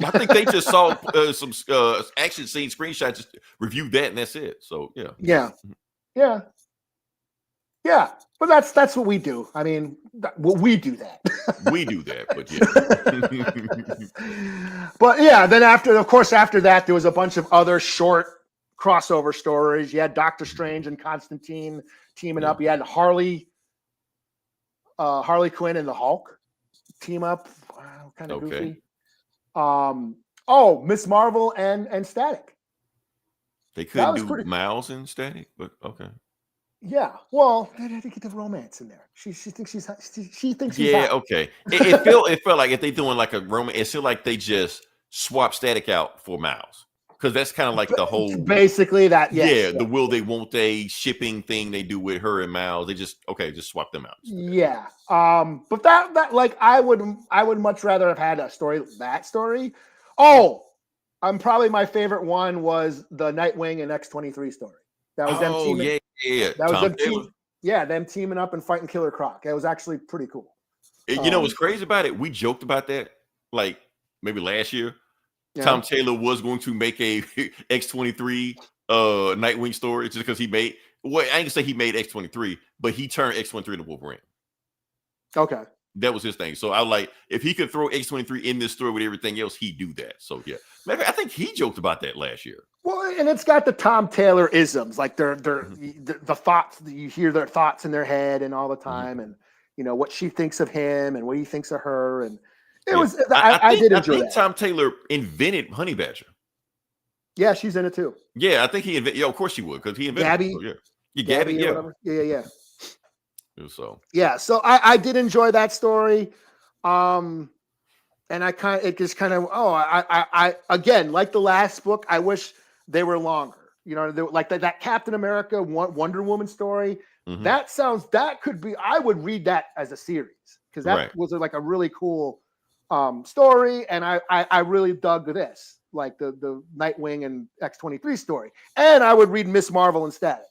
I think they just saw some action scene screenshots, just reviewed that, and that's it. So yeah. Yeah, but that's what we do. I mean, we do that. We do that, but yeah. But yeah, then after that, there was a bunch of other short crossover stories. You had Doctor Strange and Constantine teaming up. You had Harley Quinn and the Hulk team up. Wow, kind of goofy. Miss Marvel and Static. They couldn't do Miles and Static, but okay. Yeah, well, they had to get the romance in there. She thinks she's yeah, hot. okay. It felt like if they doing like a romance, it felt like they just swap Static out for Miles, because that's kind of like the whole basically that. Yes, the will they won't they shipping thing they do with her and Miles. They just swap them out. Yeah, but that like I would much rather have had that story. Oh, probably my favorite one was the Nightwing and X-23 story. That was them teaming. Yeah. That was them teaming up and fighting Killer Croc. It was actually pretty cool. You know what's crazy about it? We joked about that like maybe last year. Yeah. Tom Taylor was going to make a X-23 Nightwing story just because he made. Well, I ain't gonna say he made X-23, but he turned X-23 into Wolverine. Okay. That was his thing. So I like if he could throw X-23 in this story with everything else, he'd do that. So yeah, maybe I think he joked about that last year. Well, and it's got the Tom Taylor isms, like the thoughts, you hear their thoughts in their head and all the time, and you know what she thinks of him and what he thinks of her, and it was. I did enjoy that. Tom Taylor invented Honey Badger. Yeah, she's in it too. Yeah, I think he invented. Yeah, of course she would, because he invented. Gabby. It, so Gabby. Yeah. So I did enjoy that story, and it just kind of I again, like the last book, I wish they were longer. You know, like that Captain America Wonder Woman story. Mm-hmm. That could be. I would read that as a series, because that was like a really cool story, and I really dug this, like the Nightwing and X-23 story, and I would read Miss Marvel and Static.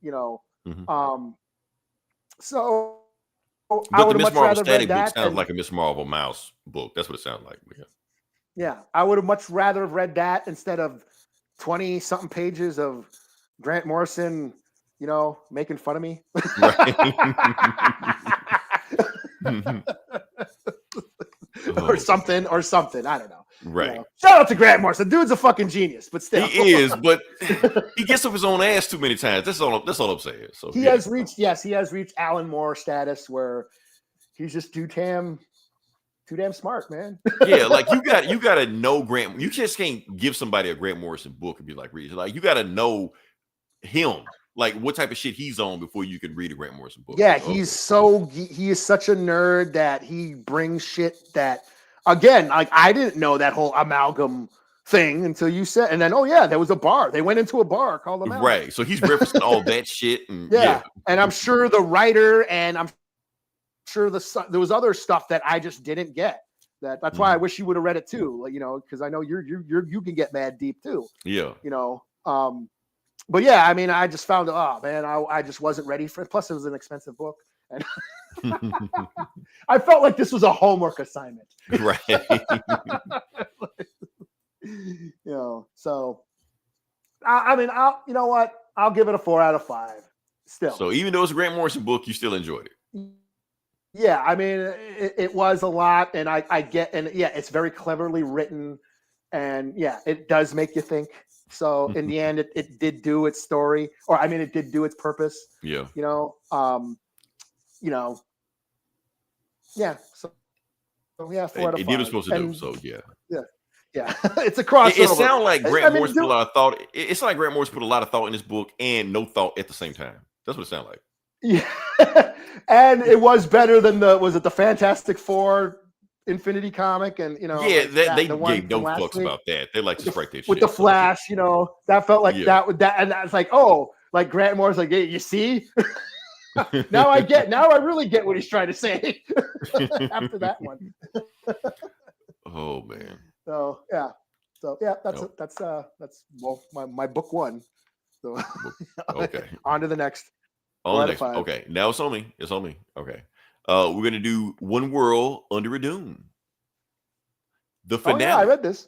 You know. Mm-hmm. So, but the Miss Marvel Static book sounds like a Miss Marvel Mouse book. That's what it sounds like. Yeah, I would have much rather have read that instead of 20-something pages of Grant Morrison, you know, making fun of me. or something. I don't know. Right. You know? Shout out to Grant Morrison. Dude's a fucking genius, but still. He is, but he gets up his own ass too many times. That's all I'm saying. So he has reached Alan Moore status where he's just too damn smart, man. Yeah, like you gotta know Grant. You just can't give somebody a Grant Morrison book and be like, read it. Like you gotta know him, like what type of shit he's on before you can read a Grant Morrison book. Yeah, he is such a nerd that he brings shit that, again, like I didn't know that whole amalgam thing until you said, and then there was a bar. They went into a bar called Amalgam. Right. So he's referencing all that shit. And, and I'm sure the writer, and I'm sure there was other stuff that I just didn't get. That's why I wish you would have read it too. Like, you know, because I know you can get mad deep too. Yeah. You know. But yeah, I mean, I just found I just wasn't ready for it. Plus, it was an expensive book, and I felt like this was a homework assignment. Right. You know, so I mean, you know what? I'll give it a 4 out of 5. Still. So even though it's a Grant Morrison book, you still enjoyed it. Yeah, I mean, it was a lot, and I get, and yeah, it's very cleverly written, and yeah, it does make you think. So in the end, it did do its story, or I mean, it did do its purpose. Yeah. You know, yeah. So yeah, 4 out of 5. It did what it was supposed to do. So yeah. Yeah. It's a crossover. It sounds like Grant Morrison put a lot of thought. It's like Grant Morrison put a lot of thought in this book and no thought at the same time. That's what it sounds like. Yeah. And it was better than the Fantastic Four Infinity comic, and you know, they gave no fucks about that. They like to write that shit with the Flash. You know, that felt like that, and that's like, like Grant Moore's like, hey, you see, now I really get what he's trying to say after that one. Oh man. So that's my book one. So okay, on to the next. Okay, now it's on me. Okay. We're gonna do One World Under a Doom. The finale. I read this.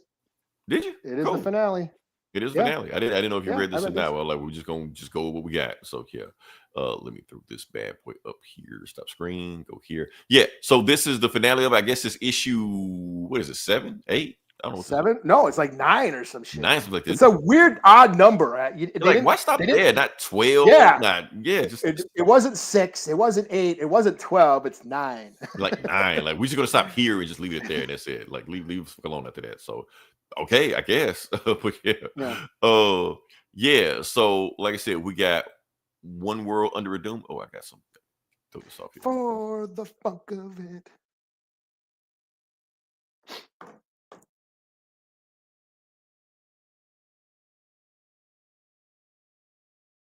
Did you? It is the finale. It is Yeah. finale. I didn't know if you Yeah, read I this or read not. this. Well, like we're just gonna go with what we got. So yeah. Let me throw this bad boy up here. Stop screen. Go here. Yeah. So this is the finale of, I guess, this issue. What is it? 7, 8? I don't know what this is. 7? No, it's like 9 or some shit. 9, something like this. It's a weird, odd number. Why stop there? Not 12. Yeah. Just It wasn't 6. It wasn't 8. It wasn't 12. It's 9. like 9. Like we're just gonna stop here and just leave it there. And that's it. Like leave us alone after that. So okay, I guess. But yeah. Yeah. So like I said, we got One World Under a Doom. Oh, I got some. Throw this off here. For the funk of it.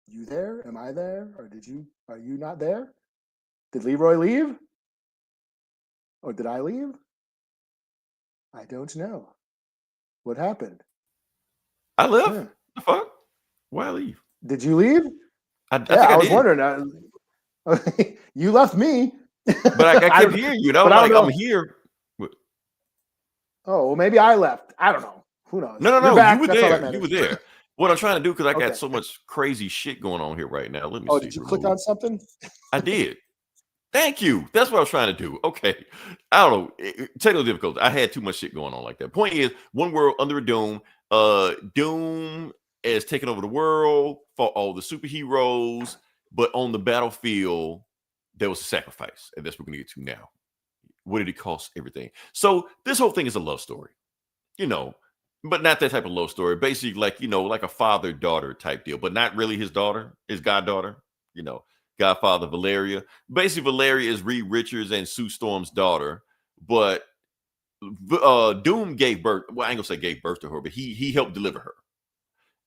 You there? Am I there? Or are you not there? Did Leroy leave? Or did I leave? I don't know. What happened? I left. Yeah. The fuck? Why leave? Did you leave? I think I was wondering. You left me. But I kept hearing you. I'm here. Oh, well, maybe I left. I don't know. Who knows? No. You were there. You were there. What I'm trying to do, because I got so much crazy shit going on here right now. Let me see. Oh, did you click on something? I did. Thank you. That's what I was trying to do. Okay. I don't know. Technical difficulty. I had too much shit going on like that. Point is, One World Under a Doom. Doom is taking over the world for all the superheroes, but on the battlefield, there was a sacrifice. And that's what we're going to get to now. What did it cost? Everything. So this whole thing is a love story. But not that type of love story. Basically, like a father-daughter type deal, but not really his daughter, his goddaughter, Godfather Valeria. Basically, Valeria is Reed Richards and Sue Storm's daughter, but Doom gave birth. Well, I ain't gonna say gave birth to her, but he helped deliver her.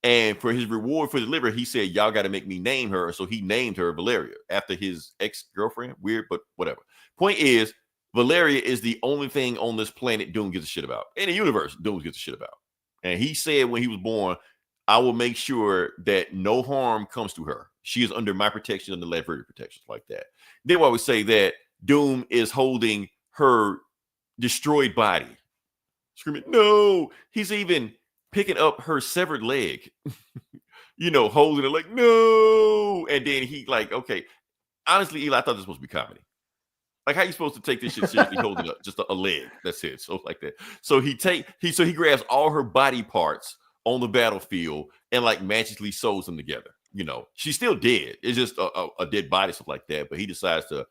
And for his reward for delivery, he said, y'all got to make me name her. So he named her Valeria after his ex-girlfriend. Weird, but whatever. Point is, Valeria is the only thing on this planet Doom gives a shit about. In the universe, Doom gives a shit about. And he said when he was born, I will make sure that no harm comes to her. She is under my protection, under Latveria protection, like that. Then why we say that Doom is holding her destroyed body. Screaming, no. He's even picking up her severed leg. Holding it like, no. And then he okay. Honestly, Eli, I thought this was supposed to be comedy. Like, how you supposed to take this shit seriously holding up just a leg? That's it. So like that. So he grabs all her body parts on the battlefield and magically sews them together. She's still dead. It's just a dead body, stuff like that. But he decides to,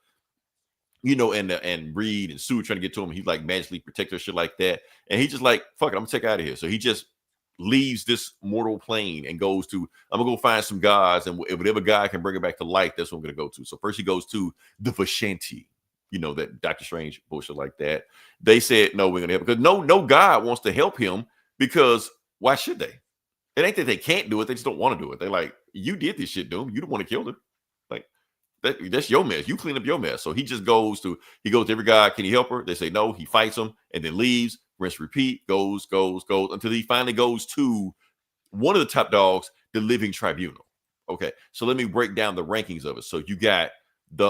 and Reed and Sue trying to get to him. He magically protect her, shit like that. And he just fuck it, I'm gonna take out of here. So he just leaves this mortal plane and goes to, I'm gonna go find some gods, and whatever god can bring it back to life, that's what I'm gonna go to. So first he goes to the Vishanti. That Doctor Strange bullshit like that. They said, no, we're going to help, because no God wants to help him, because why should they? It ain't that they can't do it. They just don't want to do it. They're like, you did this shit, Doom. You don't want to kill her. That's your mess. You clean up your mess. So he goes to every God. Can he help her? They say no. He fights them and then leaves. Rinse, repeat, goes until he finally goes to one of the top dogs, the Living Tribunal. Okay. So let me break down the rankings of it. So you got the,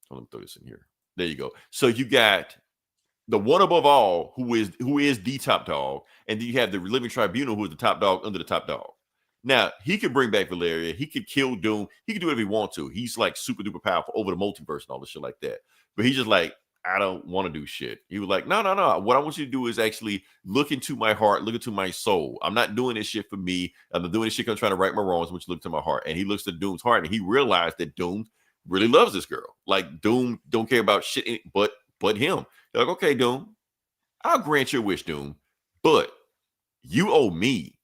let me throw this in here. There you go. So you got the one above all, who is the top dog, and then you have the Living Tribunal, who is the top dog under the top dog. Now he could bring back Valeria. He could kill Doom. He could do whatever he wants to. He's super duper powerful over the multiverse and all this shit like that. But he's just I don't want to do shit. He was like, no. What I want you to do is actually look into my heart, look into my soul. I'm not doing this shit for me. I'm not doing this shit because I'm trying to right my wrongs. I want you to look to my heart. And he looks at Doom's heart, and he realized that Doom really loves this girl. Doom don't care about shit but him. They're like, okay, Doom, I'll grant your wish, Doom, but you owe me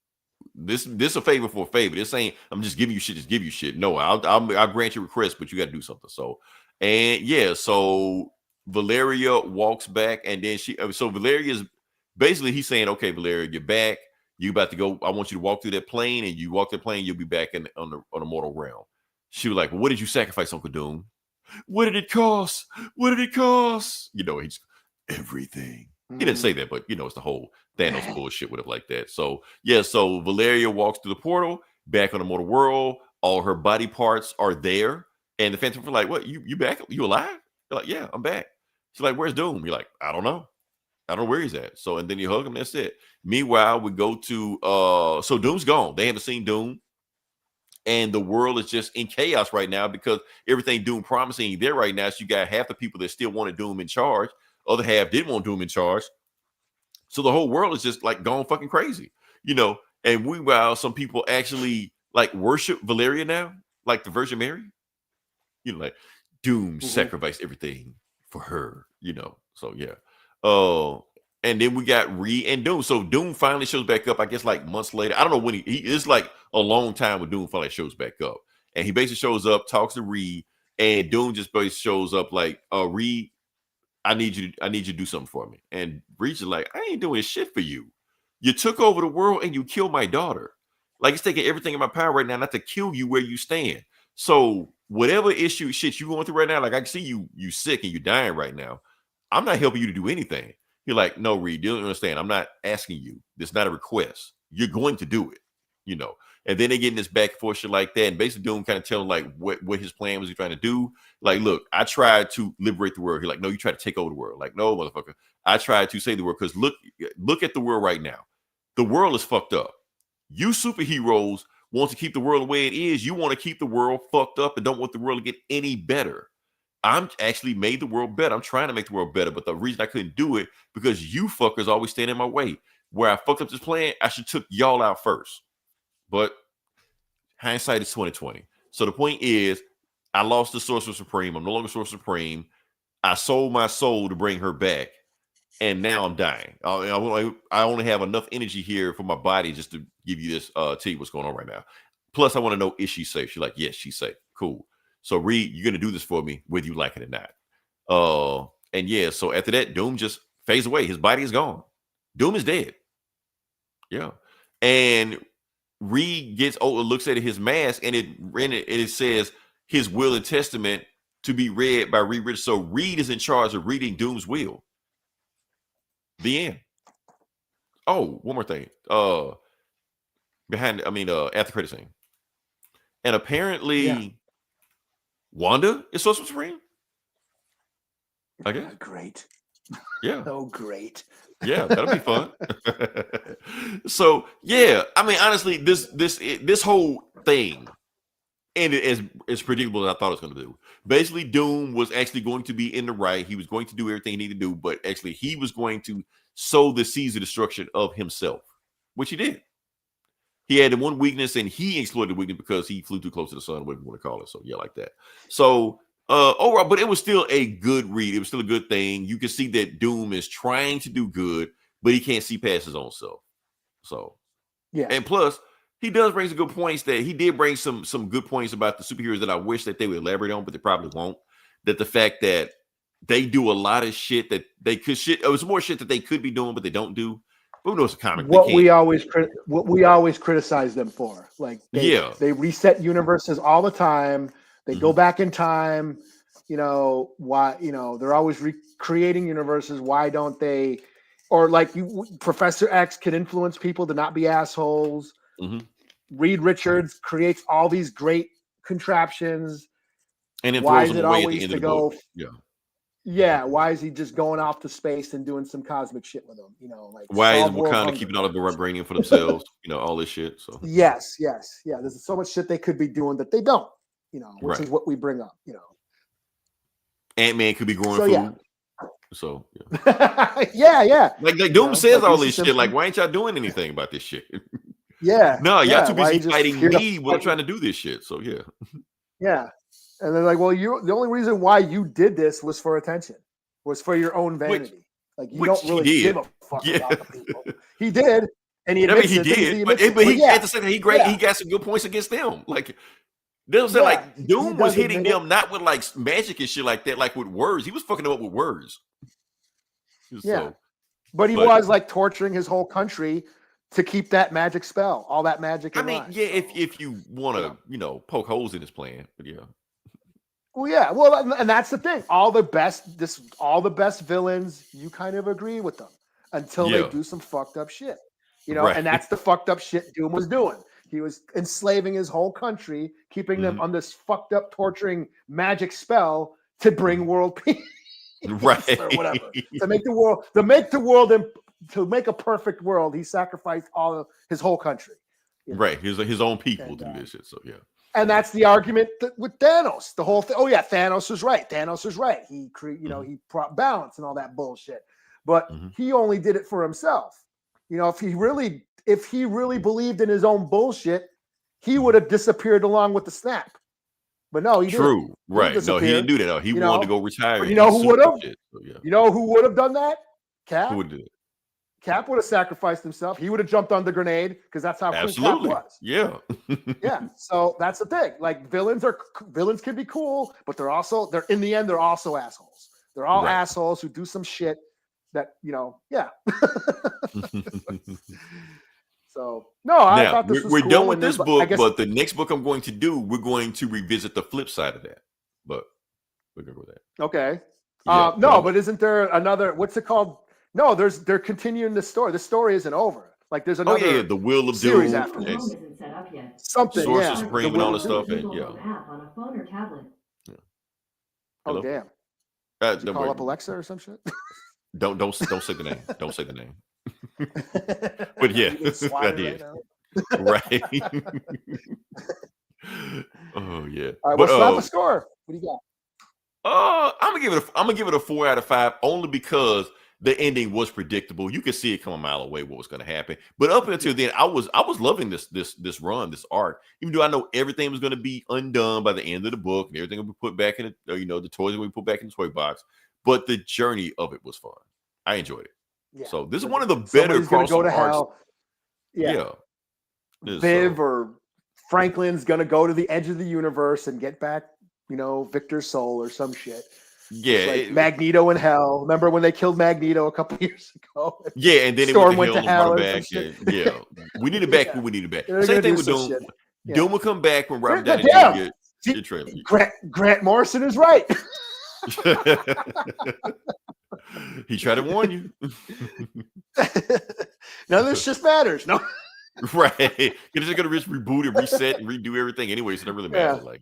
this a favor for a favor. This ain't I'm just giving you shit, just give you shit. No, I'll grant your request, but you got to do something. So, and yeah, so Valeria walks back, and then so Valeria is basically, he's saying, okay, Valeria, get back. You about to go. I want you to walk through that plane, and you walk the plane, you'll be back on the mortal realm. She was like, what did you sacrifice, Uncle Doom? What did it cost? What did it cost? He's everything. He didn't say that, but it's the whole Thanos bullshit with it like that. So yeah, so Valeria walks through the portal, back on the mortal world. All her body parts are there. And the Phantom are like, what? You back? You alive? You're like, yeah, I'm back. She's like, where's Doom? You're like, I don't know. I don't know where he's at. So, and then you hug him. That's it. Meanwhile, we go to so Doom's gone. They haven't seen Doom, and the world is just in chaos right now because everything Doom promising there right now. So you got half the people that still wanted Doom in charge, other half didn't want Doom in charge. So the whole world is just like gone fucking crazy, you know. And meanwhile, some people actually like worship Valeria now, like the Virgin Mary. You know, like Doom sacrificed everything for her, you know. So yeah. And then we got Reed and Doom. So Doom finally shows back up, I guess like months later. I don't know when he it's like a long time when Doom finally shows back up. And he basically shows up, talks to Reed, and Doom just basically shows up like, Reed, I need you to do something for me. And Reed's like, I ain't doing shit for you. You took over the world and you killed my daughter. Like, it's taking everything in my power right now not to kill you where you stand. So whatever issue shit you going through right now, like I can see you sick and you dying right now. I'm not helping you to do anything. You're like, no, Reed, you don't understand. I'm not asking you. This is not a request. You're going to do it, you know. And then they get in this back and forth shit like that. And basically Doom kind of tell him like what his plan was he trying to do. Like, look, I tried to liberate the world. He's like, no, you tried to take over the world. Like, no, motherfucker. I tried to save the world because look at the world right now. The world is fucked up. You superheroes want to keep the world the way it is. You want to keep the world fucked up and don't want the world to get any better. I'm actually made the world better. I'm trying to make the world better, but the reason I couldn't do it because you fuckers always stand in my way. Where I fucked up this plan, I should took y'all out first. But hindsight is 2020. So the point is, I lost the Sorcerer Supreme. I'm no longer Sorcerer Supreme. I sold my soul to bring her back, and now I'm dying. I only have enough energy here for my body just to give you this, tell you what's going on right now. Plus, I want to know, is she safe? She's like, yes, she's safe. Cool. So Reed, you're gonna do this for me, whether you like it or not. And yeah, so after that, Doom just fades away. His body is gone. Doom is dead. Yeah. And Reed looks at his mask, and it says his will and testament to be read by Reed Richards. So Reed is in charge of reading Doom's will. The end. Oh, one more thing. After credit scene. And apparently Wanda is Sorcerer Supreme. I guess. Great. Yeah. Oh, great. Yeah, that'll be fun. So yeah, I mean, honestly, this whole thing ended as predictable as I thought it was going to do. Basically, Doom was actually going to be in the right. He was going to do everything he needed to do, but actually, he was going to sow the seeds of destruction of himself, which he did. He had one weakness, and he exploited the weakness because he flew too close to the sun, whatever you want to call it. So yeah, like that. So overall, but it was still a good read. It was still a good thing. You can see that Doom is trying to do good, but he can't see past his own self. So yeah, and plus, he does bring some good points. That he did bring some good points about the superheroes that I wish that they would elaborate on, but they probably won't. That the fact that they do a lot of shit that they could it was more shit that they could be doing, but they don't do. Who knows a comic? What we always criticize them for, like they reset universes all the time. They go back in time. You know why? You know they're always recreating universes. Why don't they? Or like Professor X can influence people to not be assholes. Mm-hmm. Reed Richards creates all these great contraptions. And then why throws is them it away always at the end to of the go? book. Yeah, why is he just going off to space and doing some cosmic shit with them? You know, like why is Wakanda keeping all of the vibranium for themselves? You know, all this shit. So yes, yeah. There's so much shit they could be doing that they don't. You know, which is what we bring up. You know, Ant-Man could be growing food. Yeah. So yeah. Like Doom says all this shit. Like, why ain't y'all doing anything about this shit? Yeah. No, y'all too busy fighting me when I'm trying to do this shit. So yeah. Yeah. And they're like, well, the only reason why you did this was for attention, was for your own vanity. Like you don't really give a fuck about the people. He did, and he admits he did. But he at the same time, he got some good points against them. Like they don't say like Doom was hitting them not with like magic and shit like that, like with words. He was fucking them up with words. But he was like torturing his whole country to keep that magic spell, all that magic. If you want to, poke holes in his plan, but yeah. Well, yeah. Well, and that's the thing. All the best villains, you kind of agree with them until they do some fucked up shit. And that's the fucked up shit Doom was doing. He was enslaving his whole country, keeping them on this fucked up, torturing magic spell to bring world peace. Right. or whatever to make a perfect world. He sacrificed all of his whole country. Right. His own people to do this shit. So yeah. And that's the argument with Thanos. The whole thing. Oh yeah, Thanos was right. He he brought balance and all that bullshit. But he only did it for himself. If he really believed in his own bullshit, he would have disappeared along with the snap. But no, he didn't. Right. No, he didn't do that. No, he wanted to go retire. But you know who would have? So, yeah. You know who would have done that? Cap. Who would do it? Cap would have sacrificed himself. He would have jumped on the grenade because that's how cool Cap was. Yeah. Yeah. So that's the thing. Like villains can be cool, but they're in the end, they're also assholes. They're all assholes who do some shit that, yeah. So no, I thought this was we're cool done with this book, but the next book I'm going to do, we're going to revisit the flip side of that. But we're gonna go with that. Okay. No, but isn't there another? What's it called? No, they're continuing the story. The story isn't over. Like there's another. The Wheel of series Doom. After this. Isn't set up yet. Something. Source Supreme and all this stuff. And app on a phone or tablet. Yeah. Oh damn. Did you call up Alexa or some shit? Don't say the name. Don't say the name. But yeah, I did. Right. Oh yeah. All right, what's the score? What do you got? I'm gonna give it a 4 out of 5 only because the ending was predictable. You could see it come a mile away what was going to happen. But up until then, I was loving this run, this arc. Even though I know everything was going to be undone by the end of the book and everything will be put back in the toys will be put back in the toy box. But the journey of it was fun. I enjoyed it. Yeah. So this is one of the better crossover arcs. Yeah. Viv or Franklin's gonna go to the edge of the universe and get back, Victor's soul or some shit. Yeah, like Magneto in hell. Remember when they killed Magneto a couple years ago? Yeah, and then Storm went to hell. Back. Yeah, we need it back. We need it back. Same thing with Doom. Yeah. Doom will come back when Robert Downey Jr. get trailer. Grant Morrison is right. He tried to warn you. None of this just matters. No. Right. You're just gonna just reboot and reset and redo everything anyway, so it doesn't really matter. Like,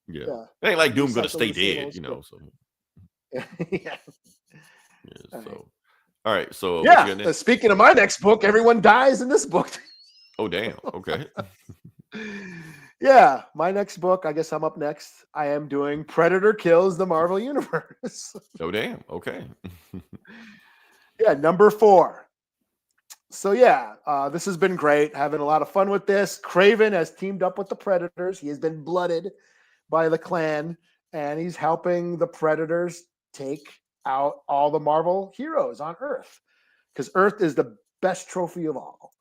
it ain't like Doom gonna stay dead, So yeah. So all right. So speaking of my next book, everyone dies in this book. Oh damn. Okay. Yeah, my next book, I guess I'm up next. I am doing Predator Kills the Marvel Universe. Oh damn. Okay. Yeah, number 4. So this has been great. Having a lot of fun with this. Kraven has teamed up with the Predators. He has been blooded by the Klan, and he's helping the Predators take out all the Marvel heroes on Earth, because Earth is the best trophy of all.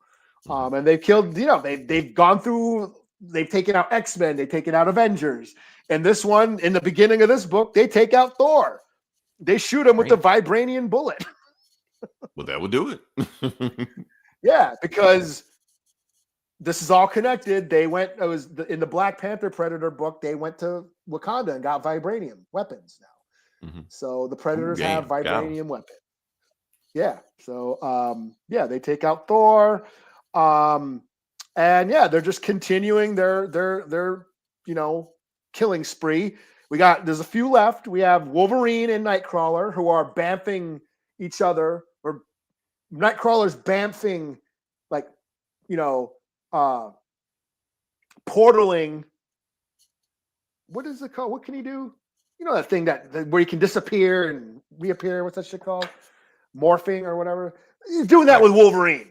And they've killed. They've gone through. They've taken out X-Men. They've taken out Avengers. And this one, in the beginning of this book, they take out Thor. They shoot him with the vibranium bullet. Well, that would do it. Yeah, because this is all connected. In the Black Panther Predator book, they went to Wakanda and got vibranium weapons now. So the Predators have vibranium weapons. Yeah. So they take out Thor. And they're just continuing their killing spree. There's a few left. We have Wolverine and Nightcrawler who are bamfing each other, or Nightcrawler's bamfing, portaling. What is it called? What can he do? That thing where he can disappear and reappear. What's that shit called? Morphing or whatever. He's doing that with Wolverine.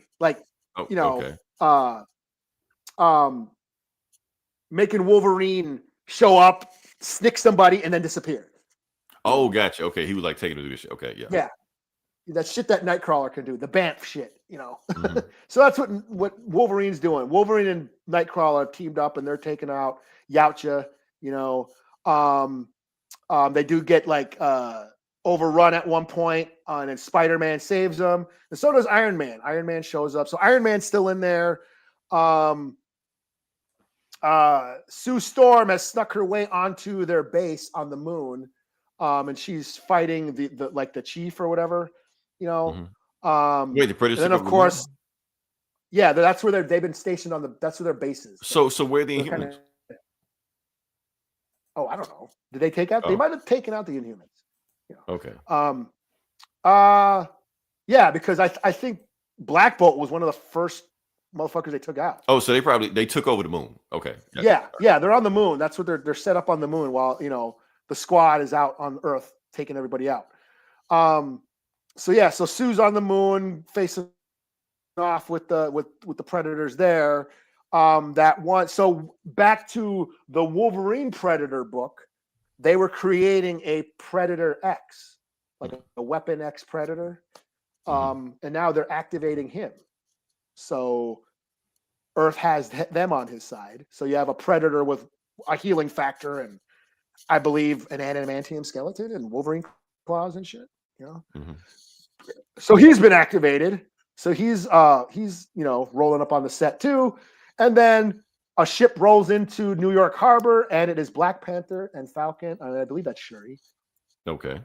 Making Wolverine show up, snick somebody, and then disappear. Oh, gotcha. Okay, he was taking to do this shit. Okay, yeah. Yeah. That shit that Nightcrawler can do, the Banff shit, So that's what Wolverine's doing. Wolverine and Nightcrawler teamed up, and they're taking out Yautja. They do get overrun at one point, and then Spider-Man saves them, and so does Iron Man. Iron Man shows up, so Iron Man's still in there. Sue Storm has snuck her way onto their base on the moon, and she's fighting the chief or whatever. Wait, the Predators. And then of course, that's where they've been stationed that's where their base is. So where are the Inhumans? I don't know. Did they take out? They might have taken out the Inhumans. Okay. Yeah, because I think Black Bolt was one of the first motherfuckers they took out. Oh, so they took over the moon. Okay. Yeah, they're on the moon. That's what they're set up on the moon while the squad is out on Earth taking everybody out. So Sue's on the moon facing off with the predators there. So back to the Wolverine Predator book, they were creating a Predator X, like a Weapon X Predator. And now they're activating him. So Earth has them on his side. So you have a Predator with a healing factor and I believe an adamantium skeleton and Wolverine claws and shit. So he's been activated. So he's rolling up on the set too. And then a ship rolls into New York Harbor and it is Black Panther and Falcon. I believe that's Shuri. Okay.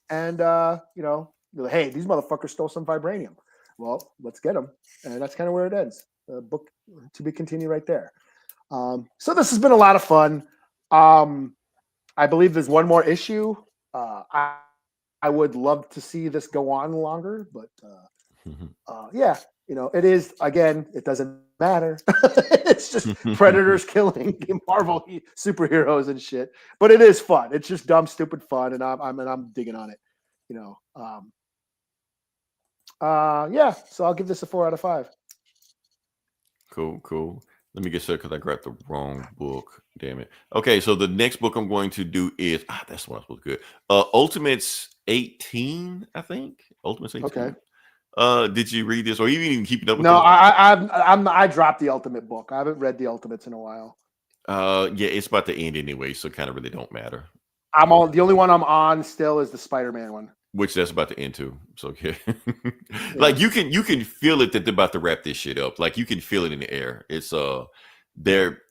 And hey, these motherfuckers stole some vibranium. Well, let's get them. And that's kind of where it ends. The book to be continued right there. So this has been a lot of fun. I believe there's one more issue. I would love to see this go on longer, but it is, again, it doesn't matter. It's just predators killing Marvel superheroes and shit. But it is fun. It's just dumb, stupid fun, and I'm digging on it. So I'll give this a 4 out of 5. Cool. Let me get started because I grabbed the wrong book. Damn it. Okay, so the next book I'm going to do is that's what I'm supposed to do. Ultimates 18, I think. Ultimates 18. Okay. Did you read this, or you even keeping up with No, this? I dropped the Ultimate book. I haven't read the Ultimates in a while. Yeah, it's about to end anyway, so kind of really don't matter. The only one I'm on still is the Spider-Man one. Which that's about to end too. So yeah. Like you can feel it that they're about to wrap this shit up. Like you can feel it in the air. It's they're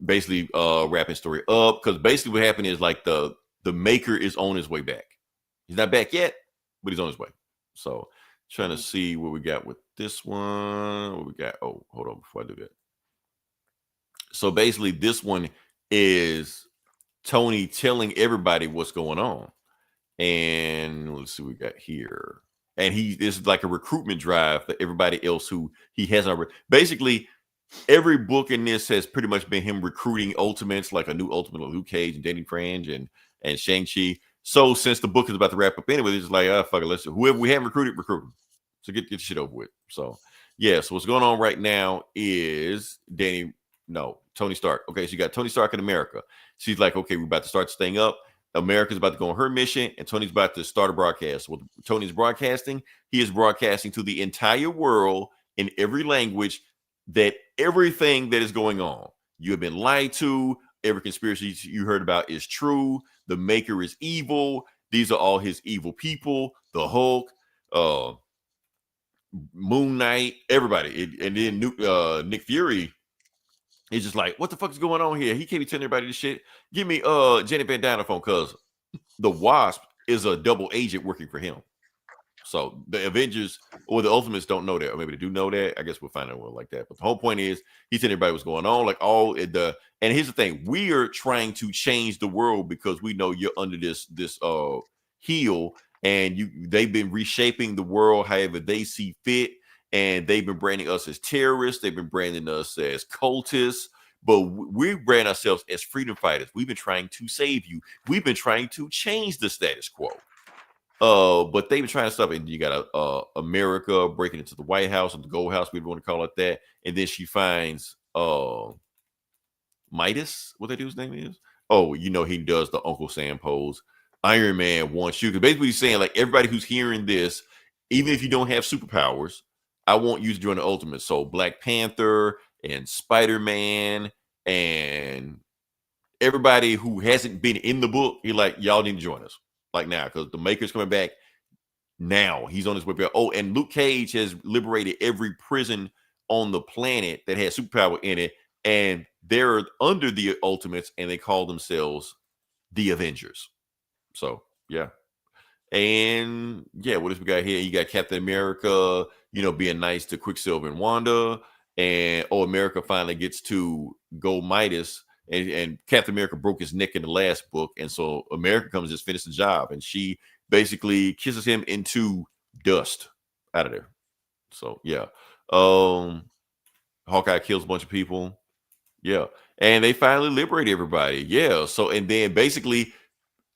basically wrapping story up because basically what happened is like the maker is on his way back. He's not back yet, but he's on his way. So trying to see what we got with this one. What we got? Oh, hold on before I do that. So basically, this one is Tony telling everybody what's going on. And let's see what we got here. And this is like a recruitment drive for everybody else who he hasn't. Basically, every book in this has pretty much been him recruiting Ultimates, like a new Ultimate of Luke Cage and Danny Frange and Shang-Chi. So since the book is about to wrap up anyway, it's just like, fuck it, whoever we haven't recruit them. So get shit over with. So yeah, so what's going on right now is Tony Stark. Okay, so you got Tony Stark in America. She's like, okay, we're about to start this thing up. America's about to go on her mission, and Tony's about to start a broadcast. Well, Tony's broadcasting. He is broadcasting to the entire world in every language that everything that is going on, you have been lied to. Every conspiracy you heard about is true. The Maker is evil. These are all his evil people. The Hulk, Moon Knight, everybody. And then Nick Fury is just like, what the fuck is going on here? He can't be telling everybody this shit. Give me Janet Van Dyne phone because the Wasp is a double agent working for him. So the Avengers or the Ultimates don't know that, or maybe they do know that. I guess we'll find out one like that. But the whole point is he's telling everybody what's going on. Like and here's the thing: we are trying to change the world because we know you're under this heel, and they've been reshaping the world however they see fit. And they've been branding us as terrorists. They've been branding us as cultists. But we brand ourselves as freedom fighters. We've been trying to save you. We've been trying to change the status quo. But they've been trying to stop it. And you got America breaking into the White House or the Gold House, we want to call it that. And then she finds Midas, what that dude's name is. Oh, he does the Uncle Sam pose. Iron Man wants you. Because basically he's saying, like, everybody who's hearing this, even if you don't have superpowers, I want you to join the Ultimate. So Black Panther and Spider-Man and everybody who hasn't been in the book, he's like, y'all need to join us. Like now, because the Maker's coming back now. He's on his way back. Oh, and Luke Cage has liberated every prison on the planet that has superpower in it. And they're under the Ultimates and they call themselves the Avengers. So, yeah. And yeah, what else we got here? You got Captain America, being nice to Quicksilver and Wanda. And America finally gets to go Midas. and Captain America broke his neck in the last book, and so America comes just finish the job, and she basically kisses him into dust out of there. So yeah, Hawkeye kills a bunch of people. Yeah, and they finally liberate everybody. Yeah, so and then basically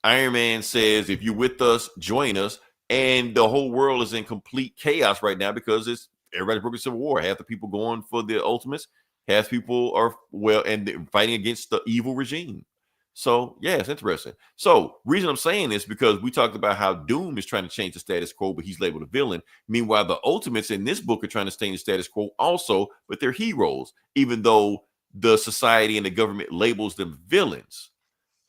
Iron Man says, "If you're with us, join us." And the whole world is in complete chaos right now because it's everybody's broken civil war. Half the people going for the Ultimates, half people are and they're fighting against the evil regime. So yeah, it's interesting. So reason I'm saying this because we talked about how Doom is trying to change the status quo, but he's labeled a villain. Meanwhile, the Ultimates in this book are trying to change the status quo also, but they're heroes, even though the society and the government labels them villains.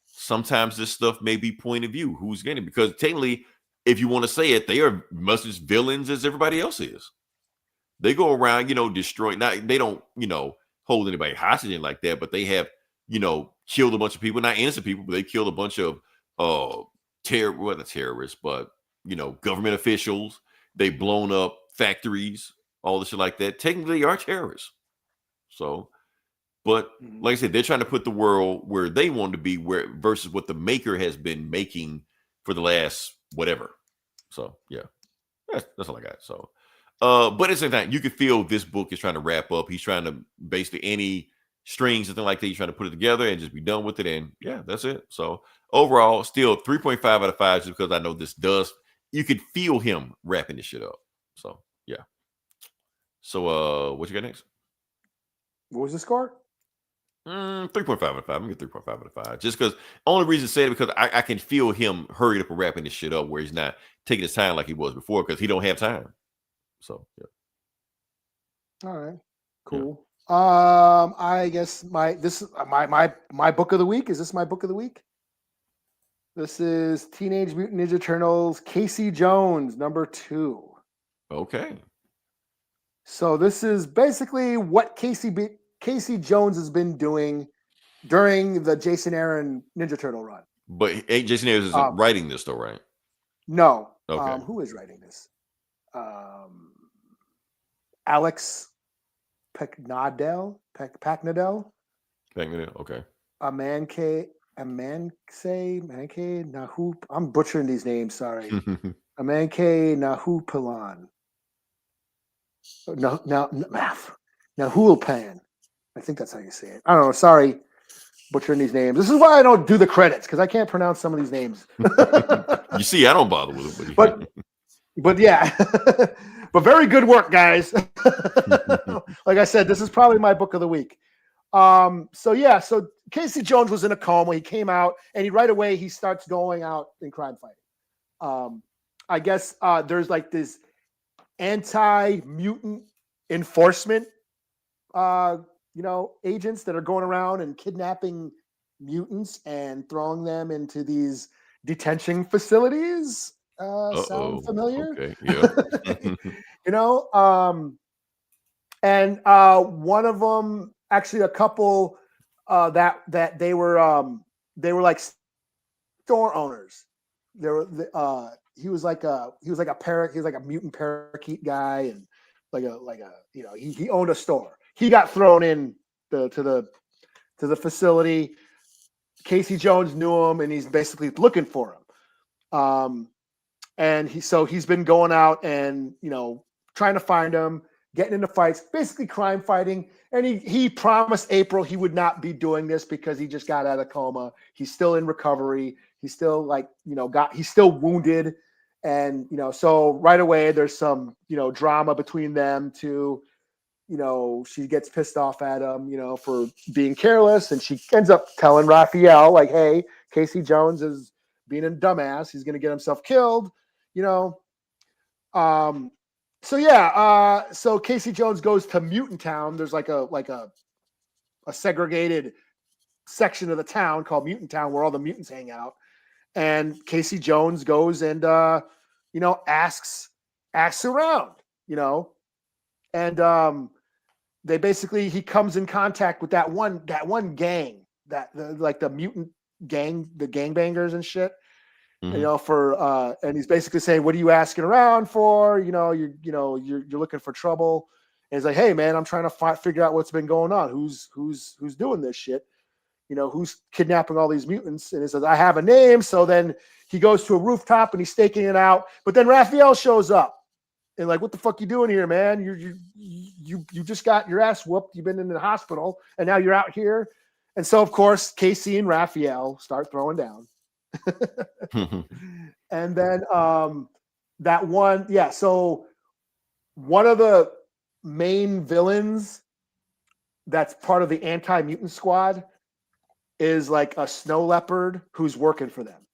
Sometimes this stuff may be point of view. Who's getting, because technically, if you want to say it, they are much as villains as everybody else is. They go around, destroying. Not they don't, hold anybody hostage like that, but they have, killed a bunch of people, not innocent people, but they killed a bunch of terrorists, but government officials. They've blown up factories, all this shit like that. Technically, they are terrorists. So, but like I said, they're trying to put the world where they want to be, where versus what the maker has been making for the last whatever. So yeah, that's all I got. So, but at the same time, you can feel this book is trying to wrap up. He's trying to basically any strings, something like that. He's trying to put it together and just be done with it. And yeah, that's it. So overall, still 3.5 out of 5, just because I know this does. You could feel him wrapping this shit up. So yeah. So what you got next? What was the score? 3.5 out of 5. I'm gonna get 3.5 out of 5. Just because only reason to say it because I can feel him hurried up and wrapping this shit up where he's not taking his time like he was before because he don't have time. So yeah. All right. Cool. Yeah. I guess my book of the week. Is this my book of the week? This is Teenage Mutant Ninja Turtles Casey Jones #2. Okay. So this is basically what Casey Jones has been doing during the Jason Aaron Ninja Turtle run. But Jason Aaron isn't writing this though, right? No. Okay. Who is writing this? Alex Packnadel. Okay. Amanke Nahoop. I'm butchering these names. Sorry. Amanke Nahupalan. Nahulpan. I think that's how you say it. I don't know. Sorry, butchering these names. This is why I don't do the credits because I can't pronounce some of these names. You see, I don't bother with it. But yeah. But very good work, guys. Like I said, this is probably my book of the week. So Casey Jones was in a coma. He came out, and right away he starts going out in crime fighting. I guess there's like this anti-mutant enforcement, agents that are going around and kidnapping mutants and throwing them into these detention facilities. Sound familiar? Okay. Yeah. And one of them, actually, a couple that they were like store owners. They were he was like a mutant parakeet guy, and he owned a store. He got thrown in to the facility. Casey Jones knew him, and he's basically looking for him. And he's been going out and trying to find him, getting into fights, basically crime fighting. And he promised April he would not be doing this because he just got out of coma. He's still in recovery. He's still he's still wounded. And, so right away there's some, drama between them two. She gets pissed off at him, for being careless. And she ends up telling Raphael, like, hey, Casey Jones is being a dumbass. He's going to get himself killed, So Casey Jones goes to Mutant Town. There's like a segregated section of the town called Mutant Town where all the mutants hang out. And Casey Jones goes and asks around, and they basically he comes in contact with that one gang, the mutant gang, the gangbangers and shit. Mm-hmm. And he's basically saying, what are you asking around for? You're looking for trouble. And he's like, hey man, I'm trying to figure out what's been going on. Who's doing this shit? who's kidnapping all these mutants? And he says, I have a name. So then he goes to a rooftop and he's staking it out. But then Raphael shows up and like, what the fuck you doing here, man? You just got your ass whooped. You've been in the hospital and now you're out here. And so, of course, Casey and Raphael start throwing down. And then that one, so one of the main villains that's part of the anti-mutant squad is like a snow leopard who's working for them.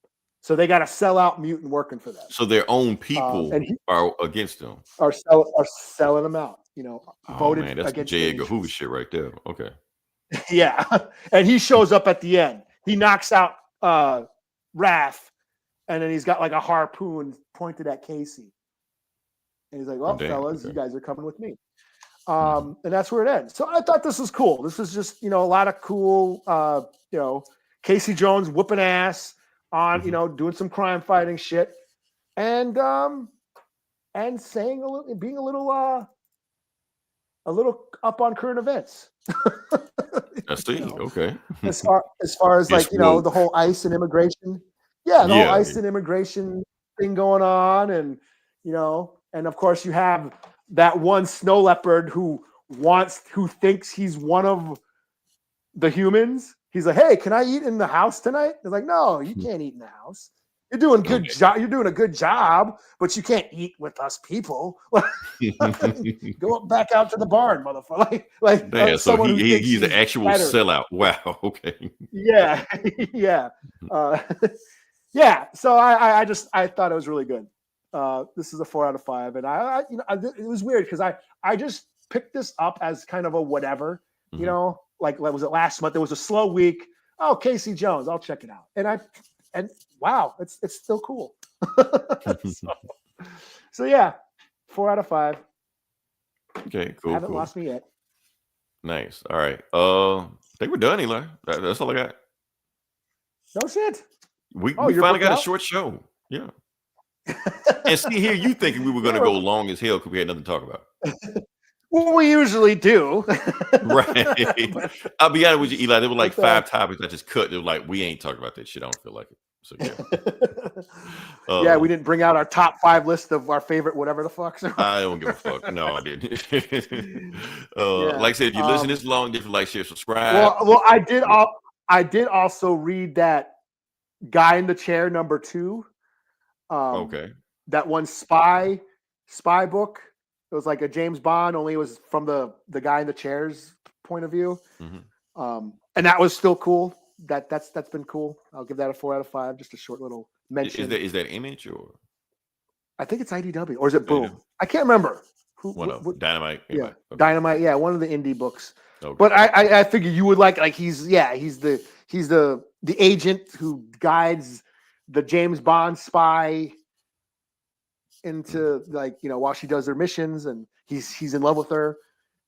So they got a sellout mutant working for them. So their own people are against them. Are selling them out, voted man, that's against J. Edgar Hoover shit right there. Okay. Yeah. And he shows up at the end. He knocks out Raph, and then he's got like a harpoon pointed at Casey. And he's like, well, fellas, you guys are coming with me. And that's where it ends. So I thought this was cool. This was just, a lot of cool, Casey Jones whooping ass on, doing some crime fighting shit and saying being a little up on current events. I see. Okay. As far as like, the whole ICE and immigration. Yeah. The whole ICE and immigration thing going on. And, and of course you have that one snow leopard who thinks he's one of the humans. He's like, hey, can I eat in the house tonight? They're like, no, you can't eat in the house. You're doing good job. You're doing a good job, but you can't eat with us people. Go back out to the barn, motherfucker. So he's an actual sellout. Wow. Okay. Yeah. Yeah. Yeah. So I thought it was really good. This is a 4 out of 5, and it was weird because I just picked this up as kind of a whatever, like was it last month? There was a slow week. Oh, Casey Jones, I'll check it out, and wow, it's still cool. so yeah, 4 out of 5. Okay, cool. Haven't lost me yet. Nice. All right. I think we're done, Eli. That's all I got. No shit. We finally got a short show. Yeah. And see here, you thinking we were going to go long as hell because we had nothing to talk about. Well, we usually do. Right. I'll be honest with you, Eli. There were like 5 topics I just cut. They were like, we ain't talking about that shit. I don't feel like it. So yeah. Yeah, we didn't bring out our top 5 list of our favorite whatever the fuck. I don't give a fuck. No, I didn't. Like I said, if you listen this long, just like, share, subscribe. Well, I did also read that Guy in the Chair number 2. Okay. That one spy book. It was like a James Bond, only it was from the guy in the chair's point of view. Mm-hmm. And that was still cool. That's been cool. I'll give that a 4 out of 5. Just a short little mention. Is that Image or? I think it's IDW or is it Boom? I can't remember. Dynamite. Yeah, okay. Dynamite. Yeah, one of the indie books. Okay. But I figure you would like he's the agent who guides the James Bond spy into while she does their missions, and he's in love with her,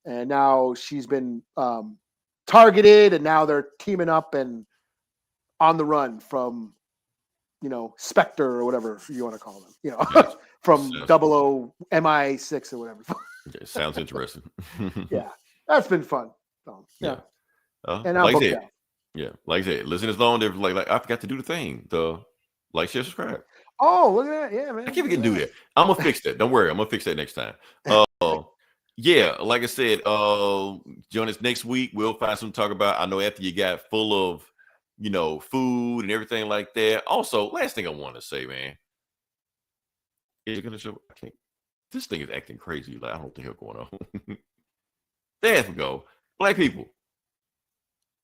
and now she's been targeted, and now they're teaming up and on the run from Spectre or whatever you want to call them, from 00 MI6 or whatever. Okay, sounds interesting. Yeah, that's been fun. So, yeah. And like I said, like I said, listen as long as like I forgot to do the thing, the like, share, subscribe. Oh, look at that. Yeah, man. I keep forgetting to do that. I'm gonna fix that. Don't worry, I'm gonna fix that next time. Yeah, like I said, join us next week. We'll find something to talk about. I know after you got full of food and everything like that. Also, last thing I want to say, man, is gonna show. This thing is acting crazy. Like, I don't know what the hell going on. There we go. Black people,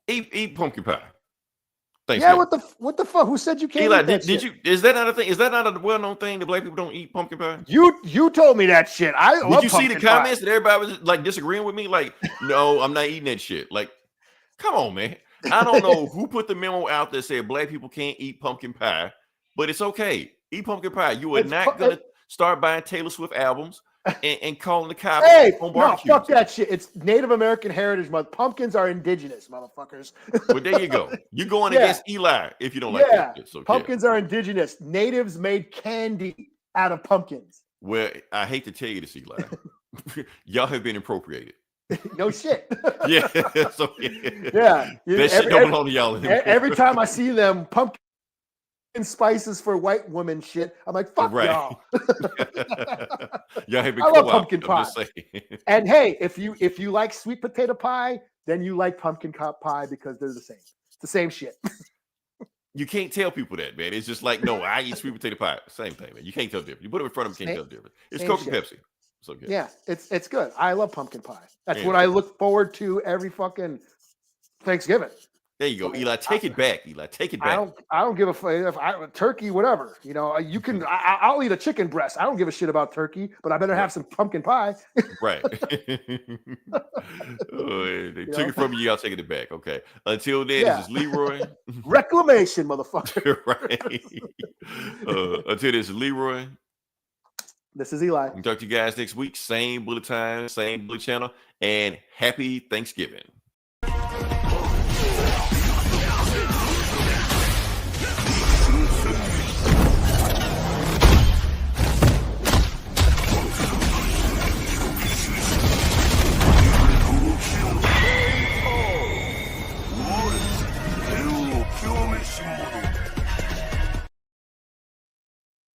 eat pumpkin pie. Thanks, yeah, what the fuck? Who said you can't? Eli, eat that did you? Is that not a thing? Is that not a well-known thing that black people don't eat pumpkin pie? You told me that shit. Did you see the comments that everybody was like disagreeing with me? Like, no, I'm not eating that shit. Like, come on, man. I don't know who put the memo out that said black people can't eat pumpkin pie, but it's okay. Eat pumpkin pie. You are not gonna start buying Taylor Swift albums and calling the cops on barbecues. No, fuck that shit. It's Native American Heritage Month. Pumpkins are indigenous, motherfuckers. Well, there you go. You're going against Eli if you don't like that shit. So, pumpkins are indigenous. Natives made candy out of pumpkins. Well, I hate to tell you this, Eli. Y'all have been appropriated. No shit. Yeah. So yeah. Yeah. That shit don't belong to y'all anymore. Every time I see them pumpkin spices for white women shit, I'm like, fuck Right. y'all. Y'all have been I love co-opted, pumpkin I'm just pie. saying. And hey, if you like sweet potato pie, then you like pumpkin pie because they're the same. It's the same shit. You can't tell people that, man. It's just like, no, I eat sweet potato pie. Same thing, man. You can't tell the difference. You put them in front of them, can't tell the difference. It's same Coke and shit. Pepsi. So good. Yeah, it's good. I love pumpkin pie. That's Yeah. what I look forward to every fucking Thanksgiving. There you go, Eli. Take it back, Eli. Take it I back. don't give a fuck if turkey, whatever. You know, you can. I'll eat a chicken breast. I don't give a shit about turkey, but I better have some pumpkin pie. Right. They took it from you. Y'all taking it back. Okay. Until then, Yeah. this is Leroy. Reclamation, motherfucker. Right. Until this is Leroy. This is Eli. We'll talk to you guys next week. Same bullet time, same bullet channel, and happy Thanksgiving.